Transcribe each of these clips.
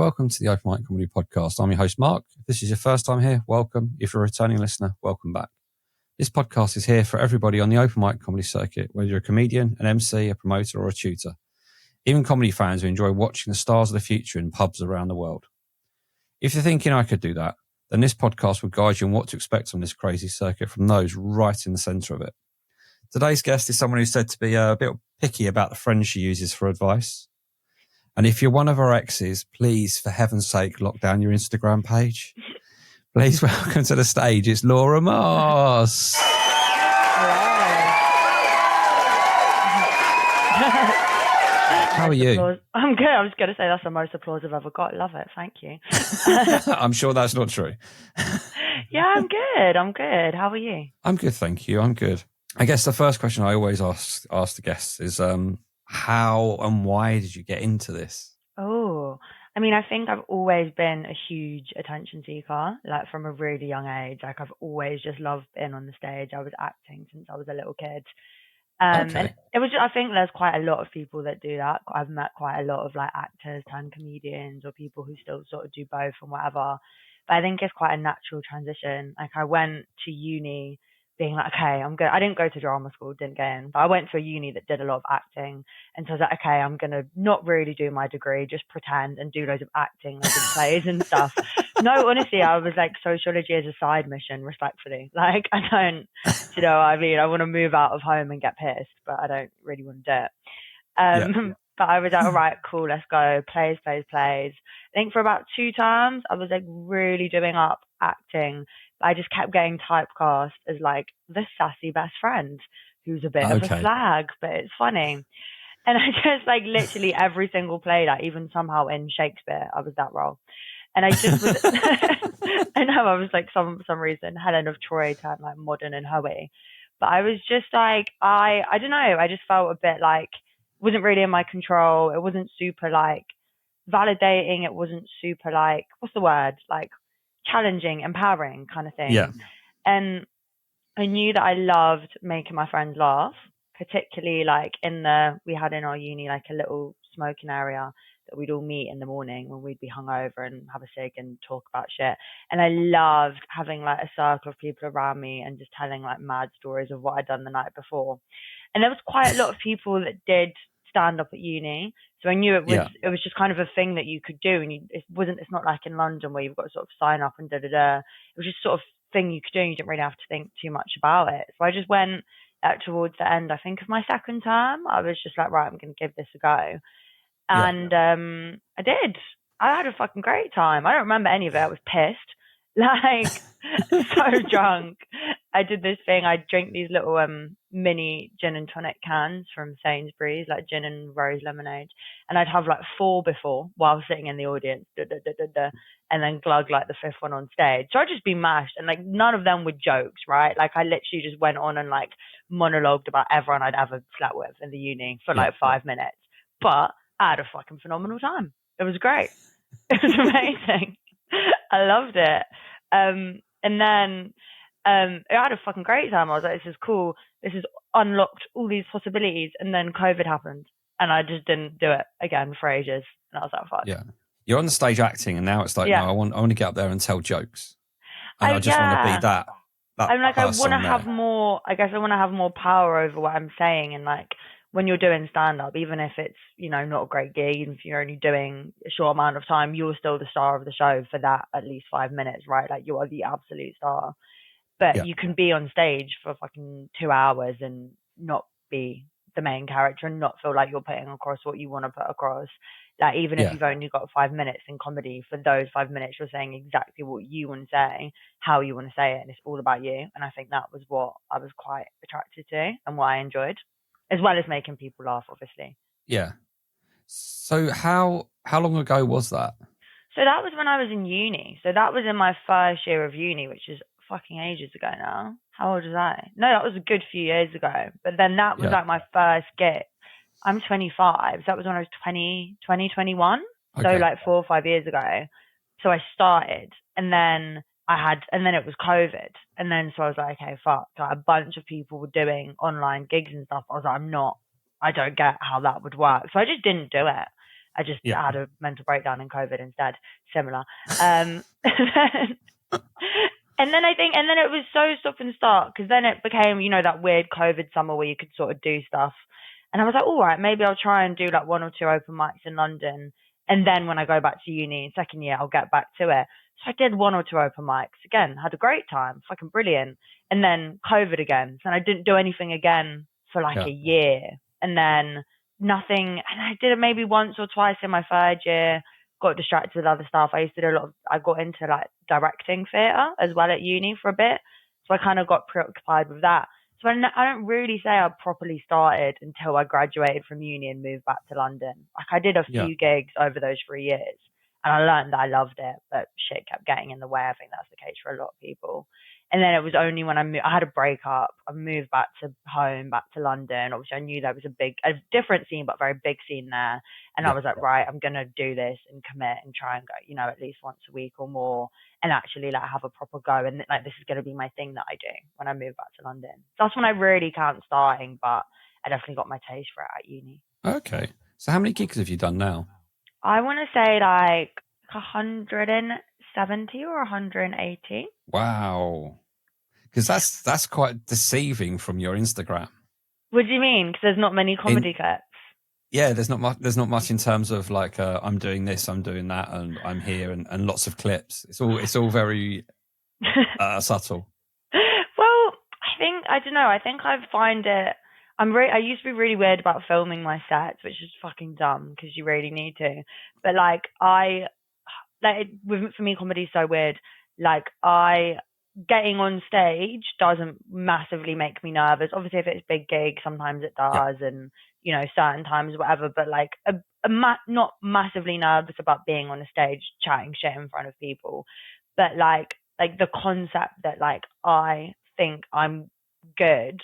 welcome to the Open Mic Comedy Podcast. I'm your host, Marc. If this is your first time here, welcome. If you're a returning listener, welcome back. This podcast is here for everybody on the open mic comedy circuit, whether you're a comedian, an MC, a promoter, or a tutor. Even comedy fans who enjoy watching the stars of the future in pubs around the world. If you're thinking I could do that, then this podcast will guide you on what to expect on this crazy circuit from those right in the centre of it. Today's guest is someone who's said to be a bit picky about the friends she uses for advice. And if you're one of her exes, please, for heaven's sake, lock down your Instagram page. Please welcome to the stage, it's Laura Moss. How are you? I'm good. I was going to say that's the most applause I've ever got. Love it. Thank you. I'm sure that's not true. Yeah, I'm good. How are you? I'm good, thank you. I'm good. I guess the first question I always ask the guests is, how and why did you get into this? Oh, I mean, I think I've always been a huge attention seeker, like from a really young age. Like I've always just loved being on the stage. I was acting since I was a little kid. And it was just, I think there's quite a lot of people that do that. I've met quite a lot of like actors turned comedians or people who still sort of do both and whatever. But I think it's quite a natural transition. Like I went to uni being like, okay, I didn't go to drama school, didn't get in, but I went to a uni that did a lot of acting. And so I was like, okay, I'm going to not really do my degree, just pretend and do loads of acting, like in plays and stuff. No, honestly, I was like sociology as a side mission, respectfully. Like I don't, you know what I mean? I want to move out of home and get pissed, but I don't really want to do it. But I was like, all right, cool, let's go. Plays. I think for about 2 terms, I was like really doing up acting. I just kept getting typecast as like the sassy best friend who's a bit of a slag, but it's funny. And I just like literally every single play, like even somehow in Shakespeare, I was that role. And I just was, I know I was like some reason Helen of Troy turned like modern and hoey. But I was just like, I don't know, I just felt a bit like, wasn't really in my control. It wasn't super like validating. It wasn't super like, what's the word? Like challenging, empowering kind of thing. Yeah. And I knew that I loved making my friends laugh, particularly like we had in our uni like a little smoking area that we'd all meet in the morning when we'd be hungover and have a cig and talk about shit. And I loved having like a circle of people around me and just telling like mad stories of what I'd done the night before. And there was quite a lot of people that did stand up at uni. So I knew it was just kind of a thing that you could do. And it's not like in London where you've got to sort of sign up and da-da-da. It was just sort of thing you could do and you didn't really have to think too much about it. So I just went towards the end, I think, of my second term. I was just like, right, I'm going to give this a go. And I did. I had a fucking great time. I don't remember any of it. I was pissed. Like, so drunk. I did this thing. I'd drink these little mini gin and tonic cans from Sainsbury's, like gin and rose lemonade. And I'd have like 4 before while sitting in the audience, and then glug like the 5th one on stage. So I'd just be mashed. And like none of them were jokes, right? Like I literally just went on and like monologued about everyone I'd ever slept with in the uni for like 5 minutes. But I had a fucking phenomenal time. It was great. It was amazing. I loved it. And then I had a fucking great time. I was like, this is cool. This has unlocked all these possibilities. And then COVID happened and I just didn't do it again for ages. And I was like, fuck. Yeah. You're on the stage acting and now it's like, no, I want to get up there and tell jokes. And I just want to be that I'm like, I want to have more, I guess I want to have more power over what I'm saying. And like, when you're doing stand-up, even if it's, you know, not a great gig, even if you're only doing a short amount of time, you're still the star of the show for that at least 5 minutes, right? Like you are the absolute star. But you can be on stage for fucking 2 hours and not be the main character and not feel like you're putting across what you want to put across. Like even if you've only got 5 minutes in comedy, for those 5 minutes you're saying exactly what you want to say, how you want to say it, and it's all about you. And I think that was what I was quite attracted to and what I enjoyed, as well as making people laugh, obviously. Yeah. So how long ago was that? So that was when I was in uni. So that was in my first year of uni, which is fucking ages ago now. How old was I? No, that was a good few years ago. But then that was like my first gig. I'm 25. So that was when I was 21. So like 4 or 5 years ago. So I started and then it was COVID. And then so I was like, okay, fuck. Like a bunch of people were doing online gigs and stuff. I was like, I don't get how that would work. So I just didn't do it. I just Yeah. had a mental breakdown in COVID instead. Similar. And then it was so stop and start, because then it became, that weird COVID summer where you could sort of do stuff. And I was like, all right, maybe I'll try and do like 1 or 2 open mics in London. And then when I go back to uni in second year, I'll get back to it. So I did 1 or 2 open mics again, had a great time, fucking brilliant. And then COVID again. So I didn't do anything again for like a year. And then nothing. And I did it maybe once or twice in my third year. Got distracted with other stuff. I used to do I got into like directing theatre as well at uni for a bit. So I kind of got preoccupied with that. So I don't really say I properly started until I graduated from uni and moved back to London. Like I did a few gigs over those 3 years, and I learned that I loved it, but shit kept getting in the way. I think that's the case for a lot of people. And then it was only when I had a breakup, I moved back to home, back to London. Obviously, I knew there was a different scene, but very big scene there. And I was like, right, I'm going to do this and commit and try and go, at least once a week or more, and actually like have a proper go. And like, this is going to be my thing that I do when I move back to London. So that's when I really count starting, but I definitely got my taste for it at uni. Okay. So how many gigs have you done now? I want to say like 170 or 180. Wow. Because that's quite deceiving from your Instagram. What do you mean? Because there's not many comedy clips. Yeah, there's not much. There's not much in terms of like I'm doing this, I'm doing that, and I'm here, and lots of clips. It's all very subtle. Well, I don't know. I think I find it. I used to be really weird about filming my sets, which is fucking dumb because you really need to. But like for me, comedy is so weird. Like getting on stage doesn't massively make me nervous. Obviously, if it's big gigs, sometimes it does, and certain times, whatever. But like, not massively nervous about being on a stage chatting shit in front of people. But like the concept that like I think I'm good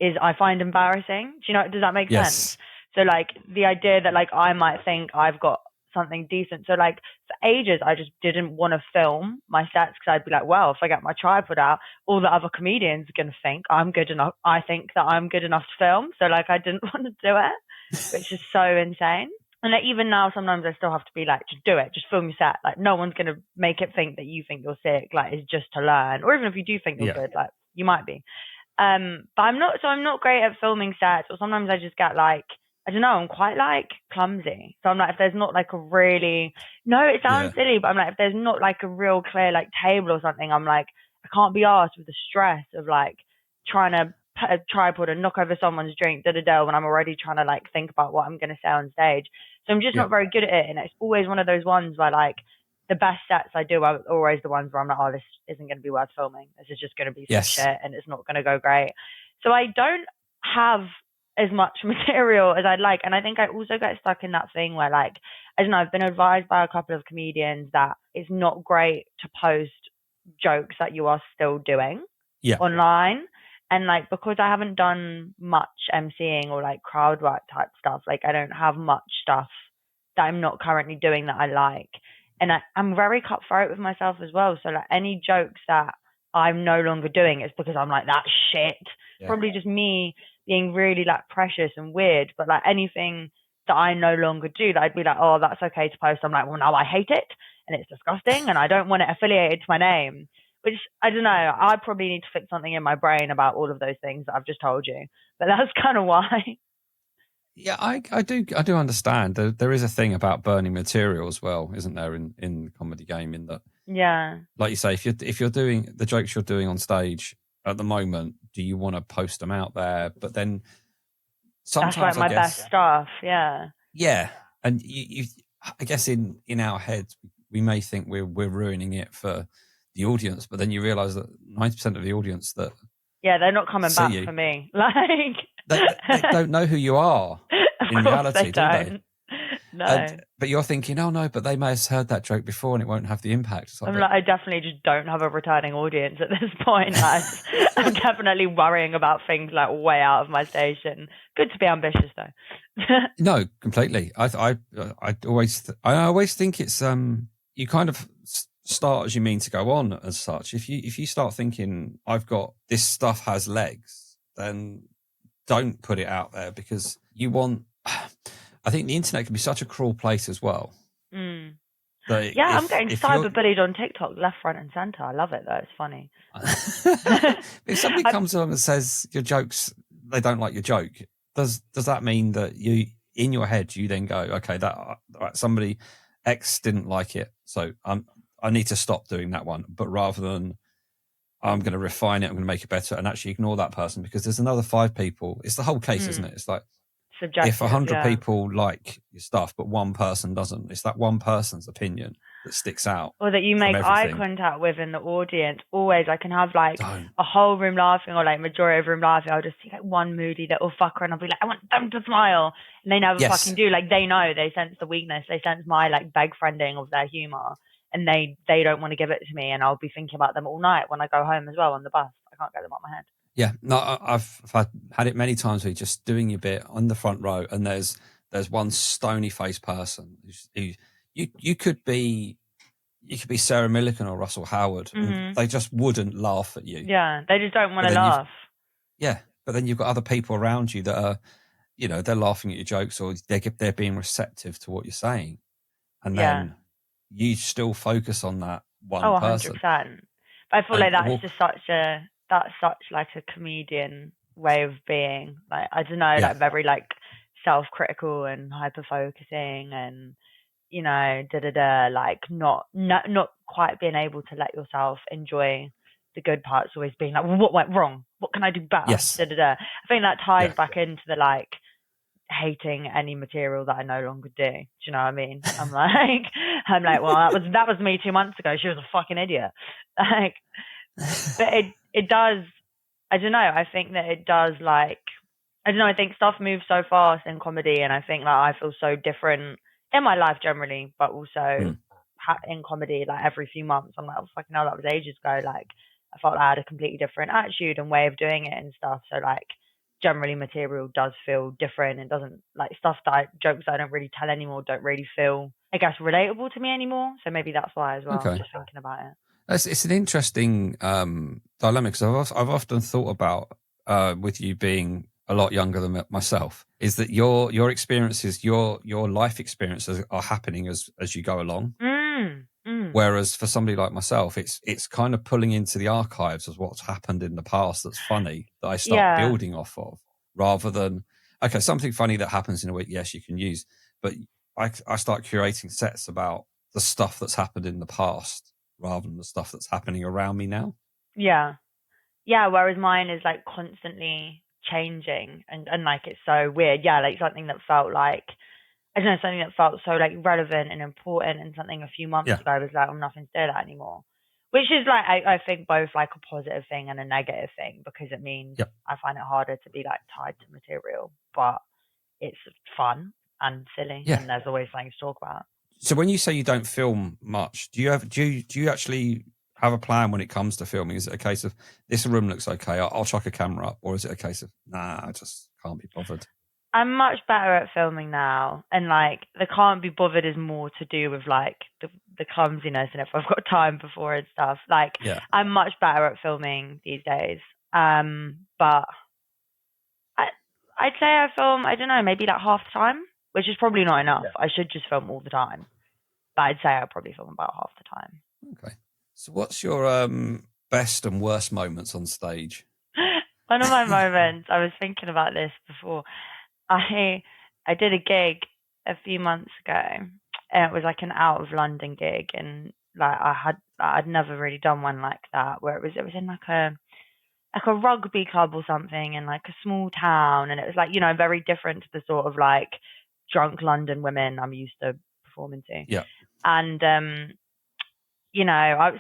is I find embarrassing. Does that make sense? So like the idea that like I might think I've got something decent. So like for ages, I just didn't want to film my sets because I'd be like, well, if I get my tripod out, all the other comedians are going to think I'm good enough. I think that I'm good enough to film. So like I didn't want to do it, which is so insane. And like, even now, sometimes I still have to be like, just do it, just film your set. Like no one's going to make it think that you think you're sick. Like it's just to learn. Or even if you do think you're good, like you might be. But I'm not great at filming sets, or sometimes I just get like, I don't know, I'm quite like clumsy. So I'm like, if there's not like it sounds silly, but I'm like, if there's not like a real clear like table or something, I'm like, I can't be asked with the stress of like trying to put a tripod and knock over someone's drink, when I'm already trying to like think about what I'm going to say on stage. So I'm just not very good at it. And it's always one of those ones where like the best sets I do are always the ones where I'm like, oh, this isn't going to be worth filming. This is just going to be some shit and it's not going to go great. So I don't have as much material as I'd like. And I think I also get stuck in that thing where like, I don't know, I've been advised by a couple of comedians that it's not great to post jokes that you are still doing online. And like, because I haven't done much MCing or like crowd work type stuff, like I don't have much stuff that I'm not currently doing that I like. And I'm very cutthroat with myself as well. So like any jokes that I'm no longer doing, it's because I'm like, that shit. Probably just me being really like precious and weird. But like anything that I no longer do, that I'd be like, oh, that's okay to post. I'm like, well, no, I hate it and it's disgusting and I don't want it affiliated to my name. Which, I don't know, I probably need to fix something in my brain about all of those things that I've just told you. But that's kind of why. Yeah, I do understand. There is a thing about burning material as well, isn't there, in the comedy game, in that, like you say, if you're doing the jokes you're doing on stage at the moment, do you want to post them out there? But then sometimes that's like my best stuff, yeah, and you I guess in our heads we may think we're ruining it for the audience, but then you realize that 90% of the audience that they're not coming back for me. Like they don't know who you are in reality, do they? No. But you're thinking, oh no, but they may have heard that joke before and it won't have the impact. I definitely just don't have a returning audience at this point. I'm definitely worrying about things like way out of my station. Good to be ambitious though. No, completely. I always think it's you kind of start as you mean to go on as such. If you start thinking I've got this stuff has legs, then don't put it out there, because you want I think the internet can be such a cruel place as well. Mm. That Yeah, I'm getting if you're cyberbullied on TikTok, left, front, and center. I love it though. It's funny. if somebody comes along and says your jokes, they don't like your joke, does that mean that you, in your head, you then go, okay, that somebody X didn't like it, so I need to stop doing that one, but rather than I'm going to refine it, I'm going to make it better, and actually ignore that person because there's another 5 people. It's the whole case, isn't it? It's like subjective, if 100 people like your stuff, but one person doesn't, it's that one person's opinion that sticks out. Or that you make eye contact with in the audience. Always, I can have like a whole room laughing or like majority of room laughing. I'll just see like one moody little fucker and I'll be like, I want them to smile. And they never fucking do. Like they know, they sense the weakness. They sense my like beg friending of their humour. And they don't want to give it to me. And I'll be thinking about them all night when I go home as well on the bus. I can't get them out of my head. Yeah, no, I've had it many times where you're just doing your bit on the front row and there's one stony faced person who you could be Sarah Millican or Russell Howard, and they just wouldn't laugh at you. Yeah, they just don't want to laugh. Yeah, but then you've got other people around you that are, they're laughing at your jokes or they're being receptive to what you're saying, and then you still focus on that one person. 100%. But I feel like that's just such like a comedian way of being. Like I don't know, like very like self-critical and hyper-focusing and like not quite being able to let yourself enjoy the good parts, always being like, well, what went wrong? What can I do better? Yes. I think that ties back into the like hating any material that I no longer do. Do you know what I mean? I'm like, well, that was me 2 months ago. She was a fucking idiot. Like, but it does. I don't know. I think that it does. Like, I don't know. I think stuff moves so fast in comedy, and I think that I feel so different in my life generally, but also in comedy. Like every few months, I'm like, oh, fucking hell, that was ages ago. Like, I felt like I had a completely different attitude and way of doing it and stuff. So like, generally, material does feel different. It doesn't like jokes that I don't really tell anymore don't really feel, I guess, relatable to me anymore. So maybe that's why as well. Okay. Just thinking about it. It's an interesting dilemma because I've often thought about with you being a lot younger than myself, is that your experiences, your life experiences are happening as you go along. Whereas for somebody like myself, it's kind of pulling into the archives of what's happened in the past that's funny that I start building off of, rather than, okay, something funny that happens in a week, yes, you can use, but I start curating sets about the stuff that's happened in the past rather than the stuff that's happening around me now. Yeah. Whereas mine is like constantly changing and like it's so weird. Yeah, like something that felt like, I don't know, something that felt so like relevant and important and something a few months ago was like, I'm nothing to do that anymore. Which is like, I think both like a positive thing and a negative thing, because it means I find it harder to be like tied to material, but it's fun and silly and there's always things to talk about. So when you say you don't film much, do you actually have a plan when it comes to filming? Is it a case of this room looks okay, I'll chuck a camera up, or is it a case of I just can't be bothered? I'm much better at filming now, and like the can't be bothered is more to do with like the clumsiness and if I've got time before and stuff. Like I'm much better at filming these days, but I'd say I film, I don't know, maybe like half the time, which is probably not enough. I should just film all the time. But I'd say I probably film about half the time. Okay. So what's your best and worst moments on stage? One of my moments, I was thinking about this before. I did a gig a few months ago, and it was like an out of London gig, and like I'd never really done one like that, where it was in like a rugby club or something in like a small town, and it was like, very different to the sort of like drunk London women I'm used to performing to. Yeah. And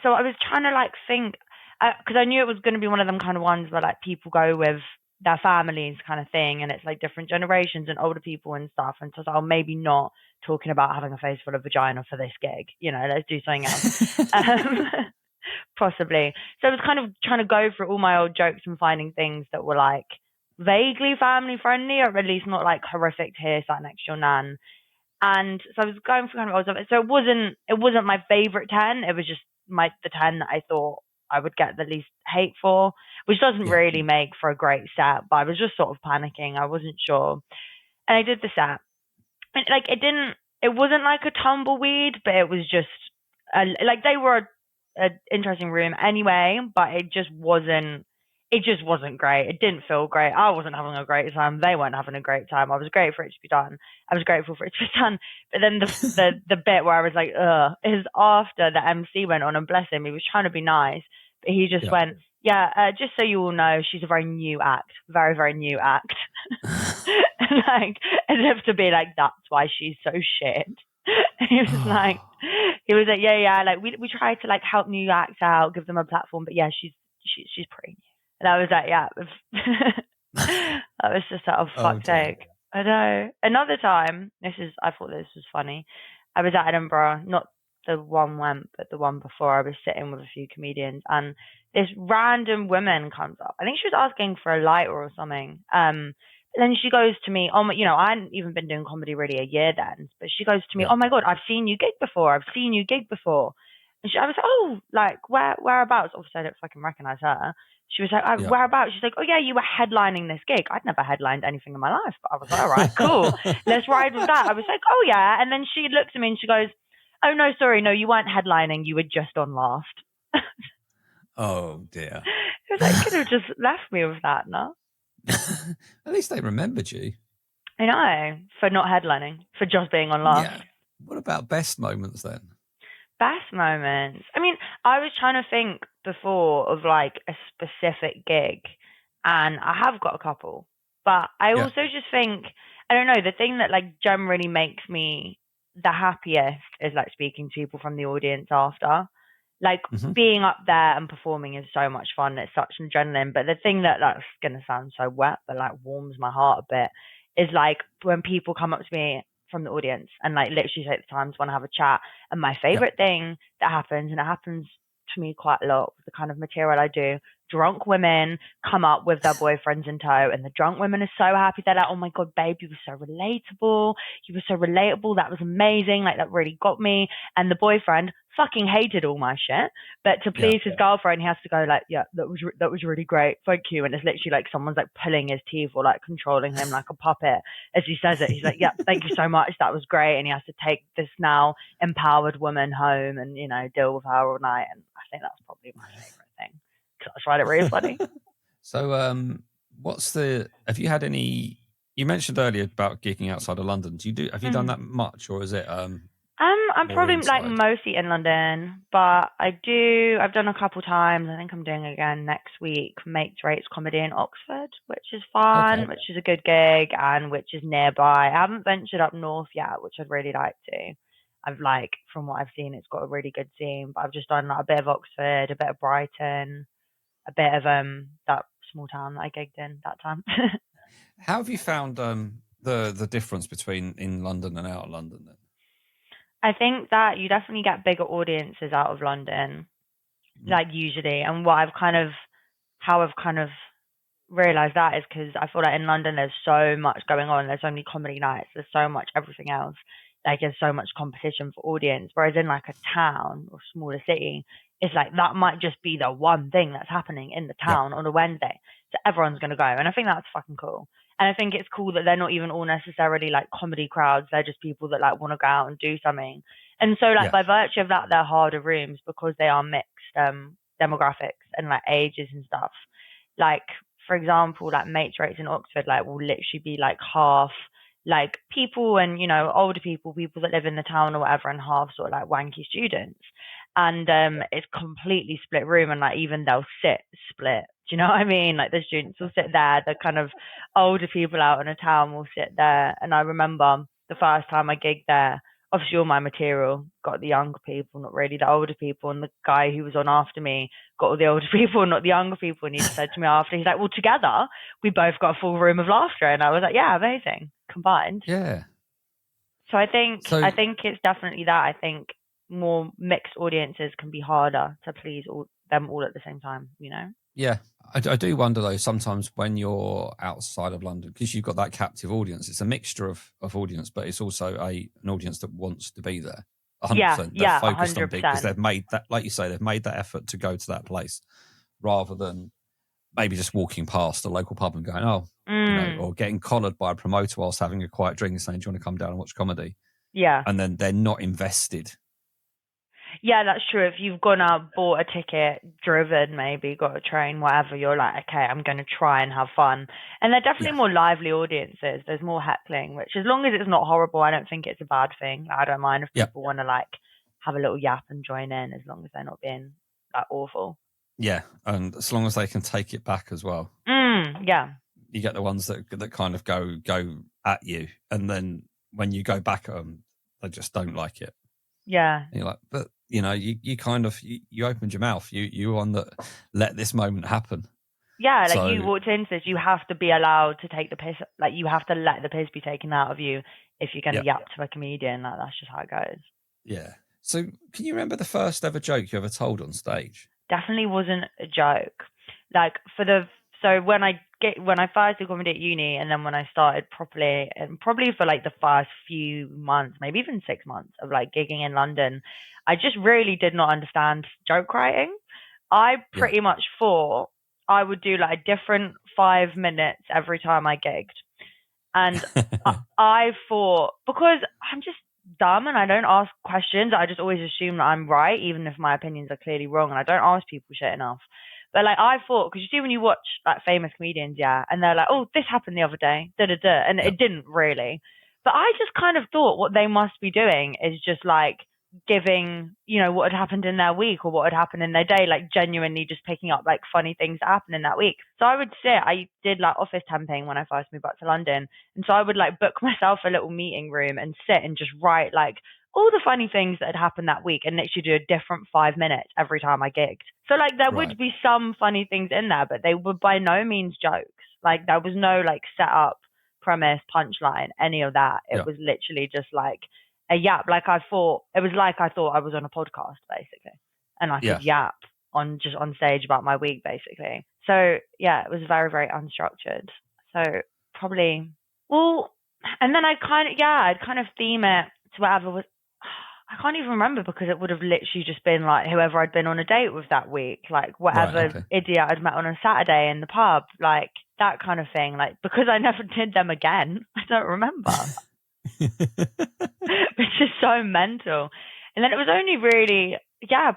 so I was trying to like think, because I knew it was going to be one of them kind of ones where like people go with their families kind of thing, and it's like different generations and older people and stuff, and so I was maybe not talking about having a face full of vagina for this gig, let's do something else. Possibly. So I was kind of trying to go through all my old jokes and finding things that were like vaguely family friendly, or at least not like horrific to hear sat next to your nan. And so I was going through kind of old stuff. So it wasn't my favorite 10. It was just the 10 that I thought I would get the least hate for, which doesn't really make for a great set, but I was just sort of panicking. I wasn't sure. And I did the set. like it wasn't like a tumbleweed, but it was just like they were a interesting room anyway, but it just wasn't great. It didn't feel great. I wasn't having a great time. They weren't having a great time. I was great for it to be done. I was grateful for it to be done. But then the bit where I was like, ugh, is after the MC went on, and bless him, he was trying to be nice, but he just went, yeah, just so you all know, she's a very new act, very, very new act. Like, as if to be like, that's why she's so shit. He was like, yeah, like we try to like help new acts out, give them a platform, but yeah, she's pretty new. And I was like, yeah, that was just sort of fuck's sake. I know. Another time, I thought this was funny. I was at Edinburgh, not the one went, but the one before. I was sitting with a few comedians, and this random woman comes up. I think she was asking for a lighter or something. Then she goes to me, I hadn't even been doing comedy really a year then, but she goes to me, oh my God, I've seen you gig before. And I was like, oh, like, whereabouts? Obviously, I don't fucking recognize her. She was like, whereabouts? She's like, oh yeah, you were headlining this gig. I'd never headlined anything in my life, but I was like, all right, cool. Let's ride with that. I was like, oh yeah. And then she looks at me and she goes, oh no, sorry, no, you weren't headlining. You were just on last. Oh dear. It was like, could have just left me with that, no? At least they remembered you. I know, for not headlining, for just being on last. Yeah. What about best moments then? Best moments. I mean, I was trying to think before of like a specific gig, and I have got a couple, but I also just think, I don't know, the thing that like generally makes me the happiest is like speaking to people from the audience after. Like being up there and performing is so much fun. It's such an adrenaline. But the thing that's going to sound so wet, but like warms my heart a bit, is like when people come up to me from the audience and like literally take the time to want to have a chat. And my favorite thing that happens, and it happens to me quite a lot with the kind of material I do, drunk women come up with their boyfriends in tow, and the drunk women are so happy. They're like, oh my God, babe, you were so relatable. You were so relatable. That was amazing. Like, that really got me. And the boyfriend fucking hated all my shit, but to please his girlfriend, he has to go like, yeah, that was really great, thank you. And it's literally like someone's like pulling his teeth or like controlling him like a puppet as he says it. He's like, yeah, thank you so much, that was great. And he has to take this now empowered woman home and, you know, deal with her all night. And I think that's probably my favorite thing, because I find it really funny. So have you had any, you mentioned earlier about gigging outside of London, have you done that much, or is it I'm probably like mostly in London, but I've done a couple times. I think I'm doing again next week, Mates Rates Comedy in Oxford, which is fun, which is a good gig, and which is nearby. I haven't ventured up north yet, which I'd really like to. I've like, from what I've seen, it's got a really good scene, but I've just done like a bit of Oxford, a bit of Brighton, a bit of that small town that I gigged in that time. How have you found the difference between in London and out of London then? I think that you definitely get bigger audiences out of London, like usually. And how I've kind of realized that is because I feel like in London there's so much going on. There's so many comedy nights. There's so much everything else. Like, there's so much competition for audience. Whereas in like a town or smaller city, it's like that might just be the one thing that's happening in the town on a Wednesday. So everyone's going to go. And I think that's fucking cool. And I think it's cool that they're not even all necessarily like comedy crowds. They're just people that like want to go out and do something. And so like by virtue of that, they're harder rooms because they are mixed demographics and like ages and stuff. Like, for example, like Mates Rates in Oxford, like will literally be like half like people and, you know, older people that live in the town or whatever, and half sort of like wanky students. And it's completely split room, and like even they'll sit split. Do you know what I mean? Like the students will sit there, the kind of older people out in a town will sit there. And I remember the first time I gigged there, obviously all my material got the younger people, not really the older people. And the guy who was on after me got all the older people, not the younger people. And he said to me after, he's like, well, together we both got a full room of laughter. And I was like, yeah, amazing, combined. Yeah. So I think it's definitely that. I think more mixed audiences can be harder to please them all at the same time, you know? Yeah. I do wonder though, sometimes when you're outside of London, because you've got that captive audience, it's a mixture of audience, but it's also an audience that wants to be there. 100%. They're focused 100%. On big, because they've made that, like you say, they've made that effort to go to that place rather than maybe just walking past a local pub and going, or getting collared by a promoter whilst having a quiet drink and saying, do you want to come down and watch comedy? Yeah. And then they're not invested. Yeah, that's true. If you've gone out, bought a ticket, driven, maybe got a train, whatever, you're like, okay, I'm going to try and have fun. And they're definitely more lively audiences. There's more heckling, which as long as it's not horrible, I don't think it's a bad thing. I don't mind if people want to like have a little yap and join in, as long as they're not being like awful. Yeah, and as long as they can take it back as well. Yeah. You get the ones that kind of go at you, and then when you go back at them, they just don't like it. Yeah. And you're like, but you know, you kind of you opened your mouth. You one that let this moment happen. Yeah, like you walked into this, you have to be allowed to take the piss. Like you have to let the piss be taken out of you if you're going to yap to a comedian. Like that's just how it goes. Yeah. So can you remember the first ever joke you ever told on stage? Definitely wasn't a joke. Like when I first did comedy at uni, and then when I started properly, and probably for like the first few months, maybe even 6 months of like gigging in London, I just really did not understand joke writing. I pretty much thought I would do like a different 5 minutes every time I gigged. And I thought, because I'm just dumb and I don't ask questions, I just always assume that I'm right, even if my opinions are clearly wrong, and I don't ask people shit enough. But like I thought, because you see when you watch like famous comedians, and they're like, oh, this happened the other day, and it didn't really. But I just kind of thought what they must be doing is just like giving, what had happened in their week or what had happened in their day, like genuinely just picking up like funny things that happened in that week. So I did like office temping when I first moved back to London. And so I would like book myself a little meeting room and sit and just write like all the funny things that had happened that week and literally do a different 5 minutes every time I gigged. So like there would be some funny things in there, but they were by no means jokes. Like there was no like setup, premise, punchline, any of that. It was literally just like a yap. I thought I was on a podcast basically, and I could yap on stage about my week basically. So yeah, it was very, very unstructured. So probably, and then I'd kind of theme it to whatever was. I can't even remember because it would have literally just been like whoever I'd been on a date with that week, like whatever idiot I'd met on a Saturday in the pub, like that kind of thing. Like because I never did them again, I don't remember. Which is so mental. And then it was only really,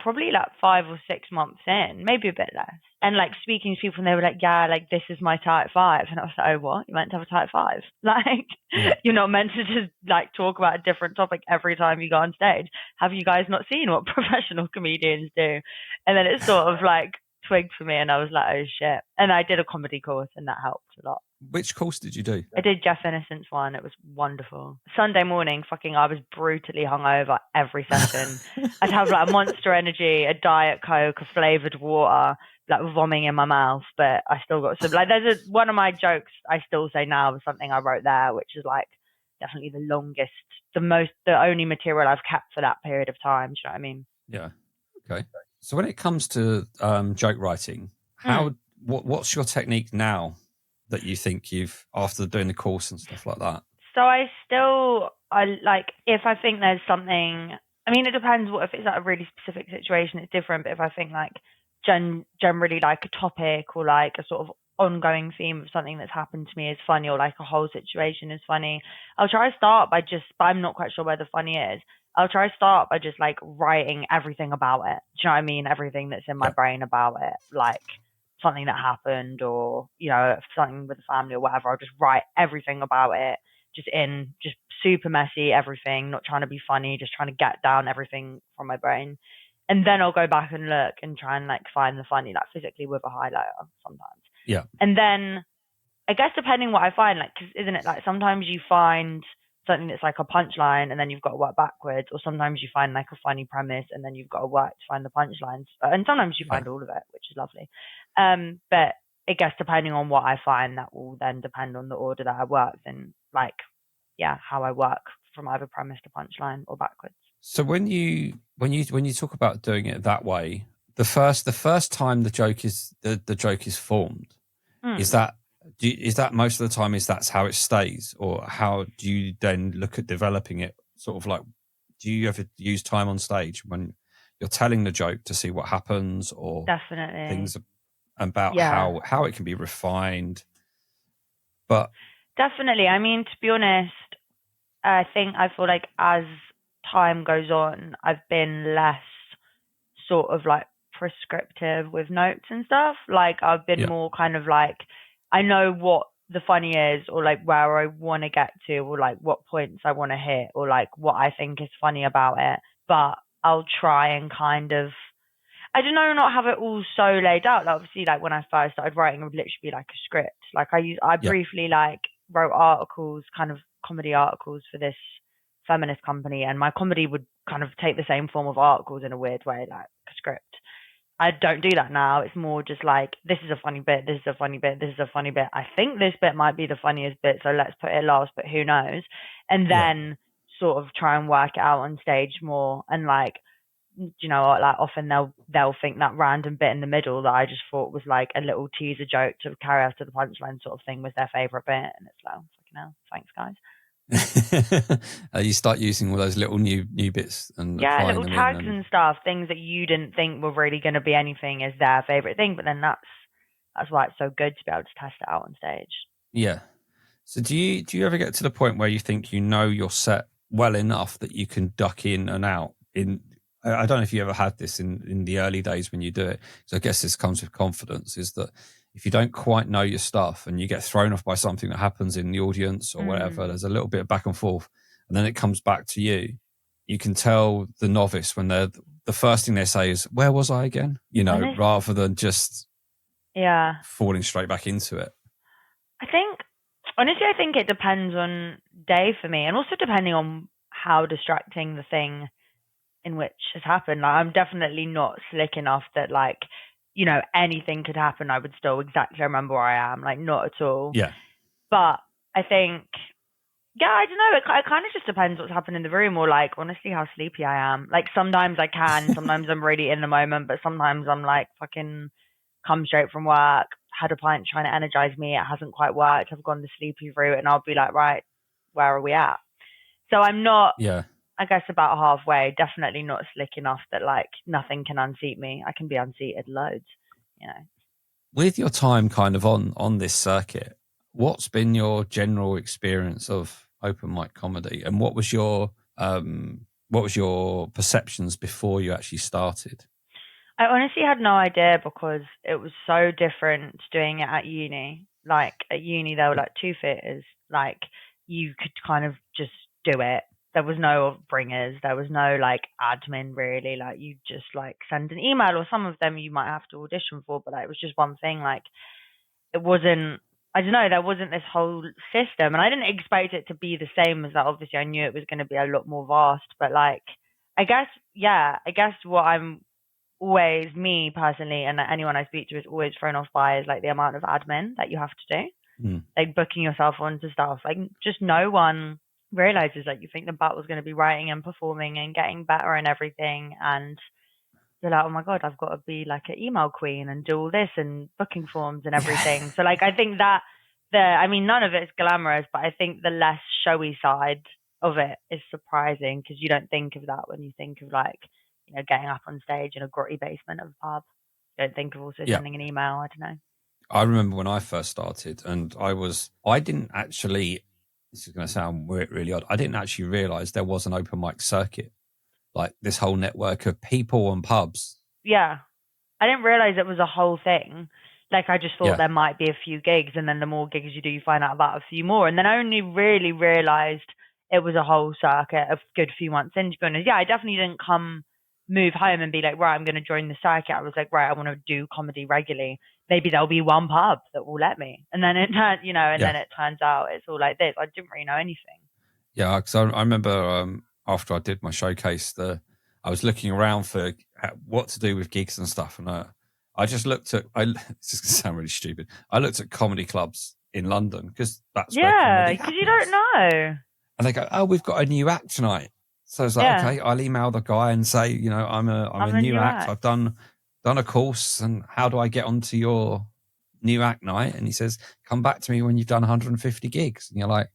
probably like 5 or 6 months in, maybe a bit less. And like speaking to people, and they were like, like this is my type 5. And I was like, oh, what? You meant to have a type 5? Like, you're not meant to just like talk about a different topic every time you go on stage. Have you guys not seen what professional comedians do? And then it sort of like twigged for me, and I was like, oh shit. And I did a comedy course, and that helped a lot. Which course did you do? I did Jeff Innocent's one. It was wonderful. Sunday morning, I was brutally hungover every session. I'd have like a Monster Energy, a Diet Coke, a flavoured water, like vomiting in my mouth, but I still got some. Like there's one of my jokes I still say now was something I wrote there, which is like definitely the longest, the only material I've kept for that period of time. Do you know what I mean? Yeah. Okay. So when it comes to joke writing, what's your technique now that you think after doing the course and stuff like that? So if I think there's something, I mean, it depends if it's like a really specific situation, it's different. But if I think like generally like a topic or like a sort of ongoing theme of something that's happened to me is funny, or like a whole situation is funny, I'll try to start by but I'm not quite sure where the funny is. I'll try to start by just like writing everything about it. Do you know what I mean? Everything that's in my brain about it, like something that happened, or something with the family or whatever. I'll just write everything about it, just super messy, everything, not trying to be funny, just trying to get down everything from my brain. And then I'll go back and look and try and like find the funny, like physically with a highlighter sometimes. Yeah. And then I guess depending what I find, like, 'cause isn't it like sometimes you find something that's like a punchline and then you've got to work backwards, or sometimes you find like a funny premise and then you've got to work to find the punchlines, and sometimes you find all of it, which is lovely. But I guess depending on what I find, that will then depend on the order that I work and like how I work from either premise to punchline or backwards. So when you talk about doing it that way, the first time the joke is formed, is that most of the time that's how it stays, or how do you then look at developing it? Sort of like, do you ever use time on stage when you're telling the joke to see what happens, or definitely things? about how it can be refined. But definitely, I mean, to be honest, I feel like as time goes on, I've been less sort of like prescriptive with notes and stuff. Like I've been more kind of like, I know what the funny is, or like where I want to get to, or like what points I want to hit, or like what I think is funny about it. But I'll try and kind of, I don't know, not have it all so laid out. Like obviously, like when I first started writing, it would literally be like a script. Like I briefly like wrote articles, kind of comedy articles for this feminist company, and my comedy would kind of take the same form of articles in a weird way, like a script. I don't do that now. It's more just like, this is a funny bit, this is a funny bit, this is a funny bit. I think this bit might be the funniest bit, so let's put it last, but who knows? And then sort of try and work it out on stage more. And like, you know, like often they'll think that random bit in the middle that I just thought was like a little teaser joke to carry us to the punchline sort of thing was their favorite bit, and it's like, fucking hell, thanks guys. You start using all those little new bits and applying little them tags in and stuff, things that you didn't think were really going to be anything is their favorite thing, but then that's why it's so good to be able to test it out on stage. Yeah. So do you ever get to the point where you think you know your set well enough that you can duck in and out? I don't know if you ever had this in the early days when you do it. So I guess this comes with confidence, is that if you don't quite know your stuff and you get thrown off by something that happens in the audience or whatever, there's a little bit of back and forth, and then it comes back to you. You can tell the novice when the first thing they say is, "Where was I again?" You know, rather than just falling straight back into it. Honestly, I think it depends on day for me, and also depending on how distracting the thing in which has happened. Like, I'm definitely not slick enough that, like, you know, anything could happen. I would still exactly remember where I am. Like, not at all. Yeah. But I think, I don't know. It kind of just depends what's happened in the room, or like, honestly, how sleepy I am. Like, sometimes I can, sometimes I'm really in the moment, but sometimes I'm like fucking come straight from work, had a pint trying to energize me. It hasn't quite worked. I've gone the sleepy route, and I'll be like, right, where are we at? So I'm not, I guess, about halfway. Definitely not slick enough that like nothing can unseat me. I can be unseated loads, you know. With your time kind of on this circuit, what's been your general experience of open mic comedy, and what was your perceptions before you actually started? I honestly had no idea, because it was so different doing it at uni. Like at uni, there were like two theatres. Like you could kind of just do it. There was no bringers. There was no like admin really. Like you just like send an email, or some of them you might have to audition for, but like, it was just one thing. Like it wasn't, I don't know, there wasn't this whole system, and I didn't expect it to be the same as that. Obviously, I knew it was going to be a lot more vast, but like, I guess what I'm always, me personally, and anyone I speak to is always thrown off by is like the amount of admin that you have to do, like booking yourself onto stuff. Like just no one realizes that you think the battle's going to be writing and performing and getting better and everything, and you're like, oh my god, I've got to be like an email queen and do all this and booking forms and everything. So like, I think that I mean, none of it's glamorous, but I think the less showy side of it is surprising, because you don't think of that when you think of like, you know, getting up on stage in a grotty basement of a pub. You don't think of also sending an email. I don't know. I remember when I first started, and I didn't actually, this is going to sound really odd, I didn't actually realize there was an open mic circuit, like this whole network of people and pubs. Yeah. I didn't realize it was a whole thing. Like, I just thought there might be a few gigs, and then the more gigs you do, you find out about a few more. And then I only really realized it was a whole circuit a good few months in, to be honest. Yeah, I definitely didn't move home and be like, right, I'm going to join the circuit. I was like, right, I want to do comedy regularly. Maybe there'll be one pub that will let me. And then it turned, you know, and then it turns out it's all like this. I didn't really know anything. Yeah, because I remember after I did my showcase, I was looking around for what to do with gigs and stuff, and I just looked at. This is going to sound really stupid. I looked at comedy clubs in London, because that's where comedy happens. Yeah, because you don't know. And they go, "Oh, we've got a new act tonight." So I was like, "Okay, I'll email the guy and say, you know, I'm a new act. I've done a course, and how do I get onto your new act night?" And he says, "Come back to me when you've done 150 gigs." And you're like,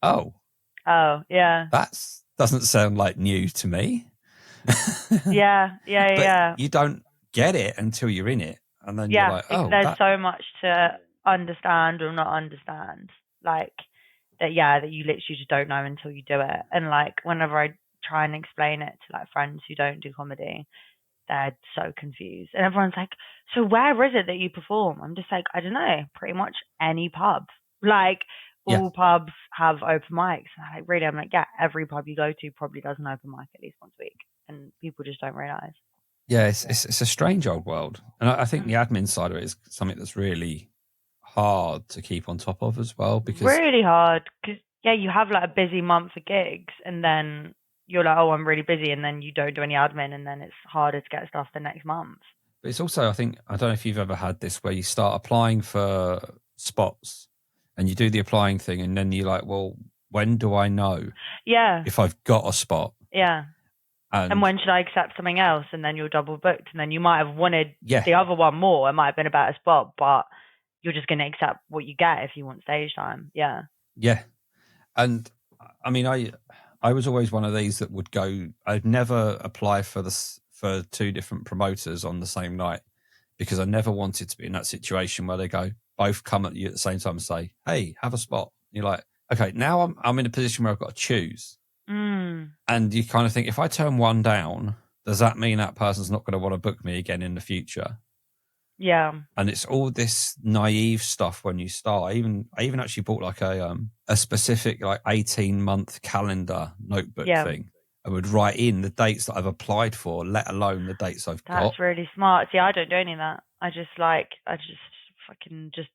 "Oh, yeah, that doesn't sound like new to me." yeah. You don't get it until you're in it. And then you're like, oh, there's so much to understand or not understand. Like that, that you literally just don't know until you do it. And like whenever I try and explain it to like friends who don't do comedy, they're so confused. And everyone's like, so where is it that you perform? I'm just like, I don't know, pretty much any pub. Like all pubs have open mics. And I'm like, really? I'm like, yeah, every pub you go to probably does an open mic at least once a week. And people just don't realise. Yeah, it's a strange old world. And I think the admin side of it is something that's really hard to keep on top of as well. Because really hard. Because, you have like a busy month of gigs and then you're like, oh, I'm really busy. And then you don't do any admin and then it's harder to get stuff the next month. But it's also, I don't know if you've ever had this where you start applying for spots and you do the applying thing and then you're like, well, when do I know if I've got a spot? Yeah. And when should I accept something else? And then you're double booked. And then you might have wanted the other one more. It might have been a better spot, but you're just going to accept what you get if you want stage time. Yeah. Yeah. And I mean, I was always one of these that would go, I'd never apply for two different promoters on the same night because I never wanted to be in that situation where they go, both come at you at the same time and say, hey, have a spot. And you're like, okay, now I'm in a position where I've got to choose. And you kind of think, if I turn one down, does that mean that person's not going to want to book me again in the future? Yeah. And it's all this naive stuff when you start. I even actually bought like a specific like 18-month calendar notebook thing. I would write in the dates that I've applied for, let alone the dates I've got. That's really smart. See, I don't do any of that. I just fucking just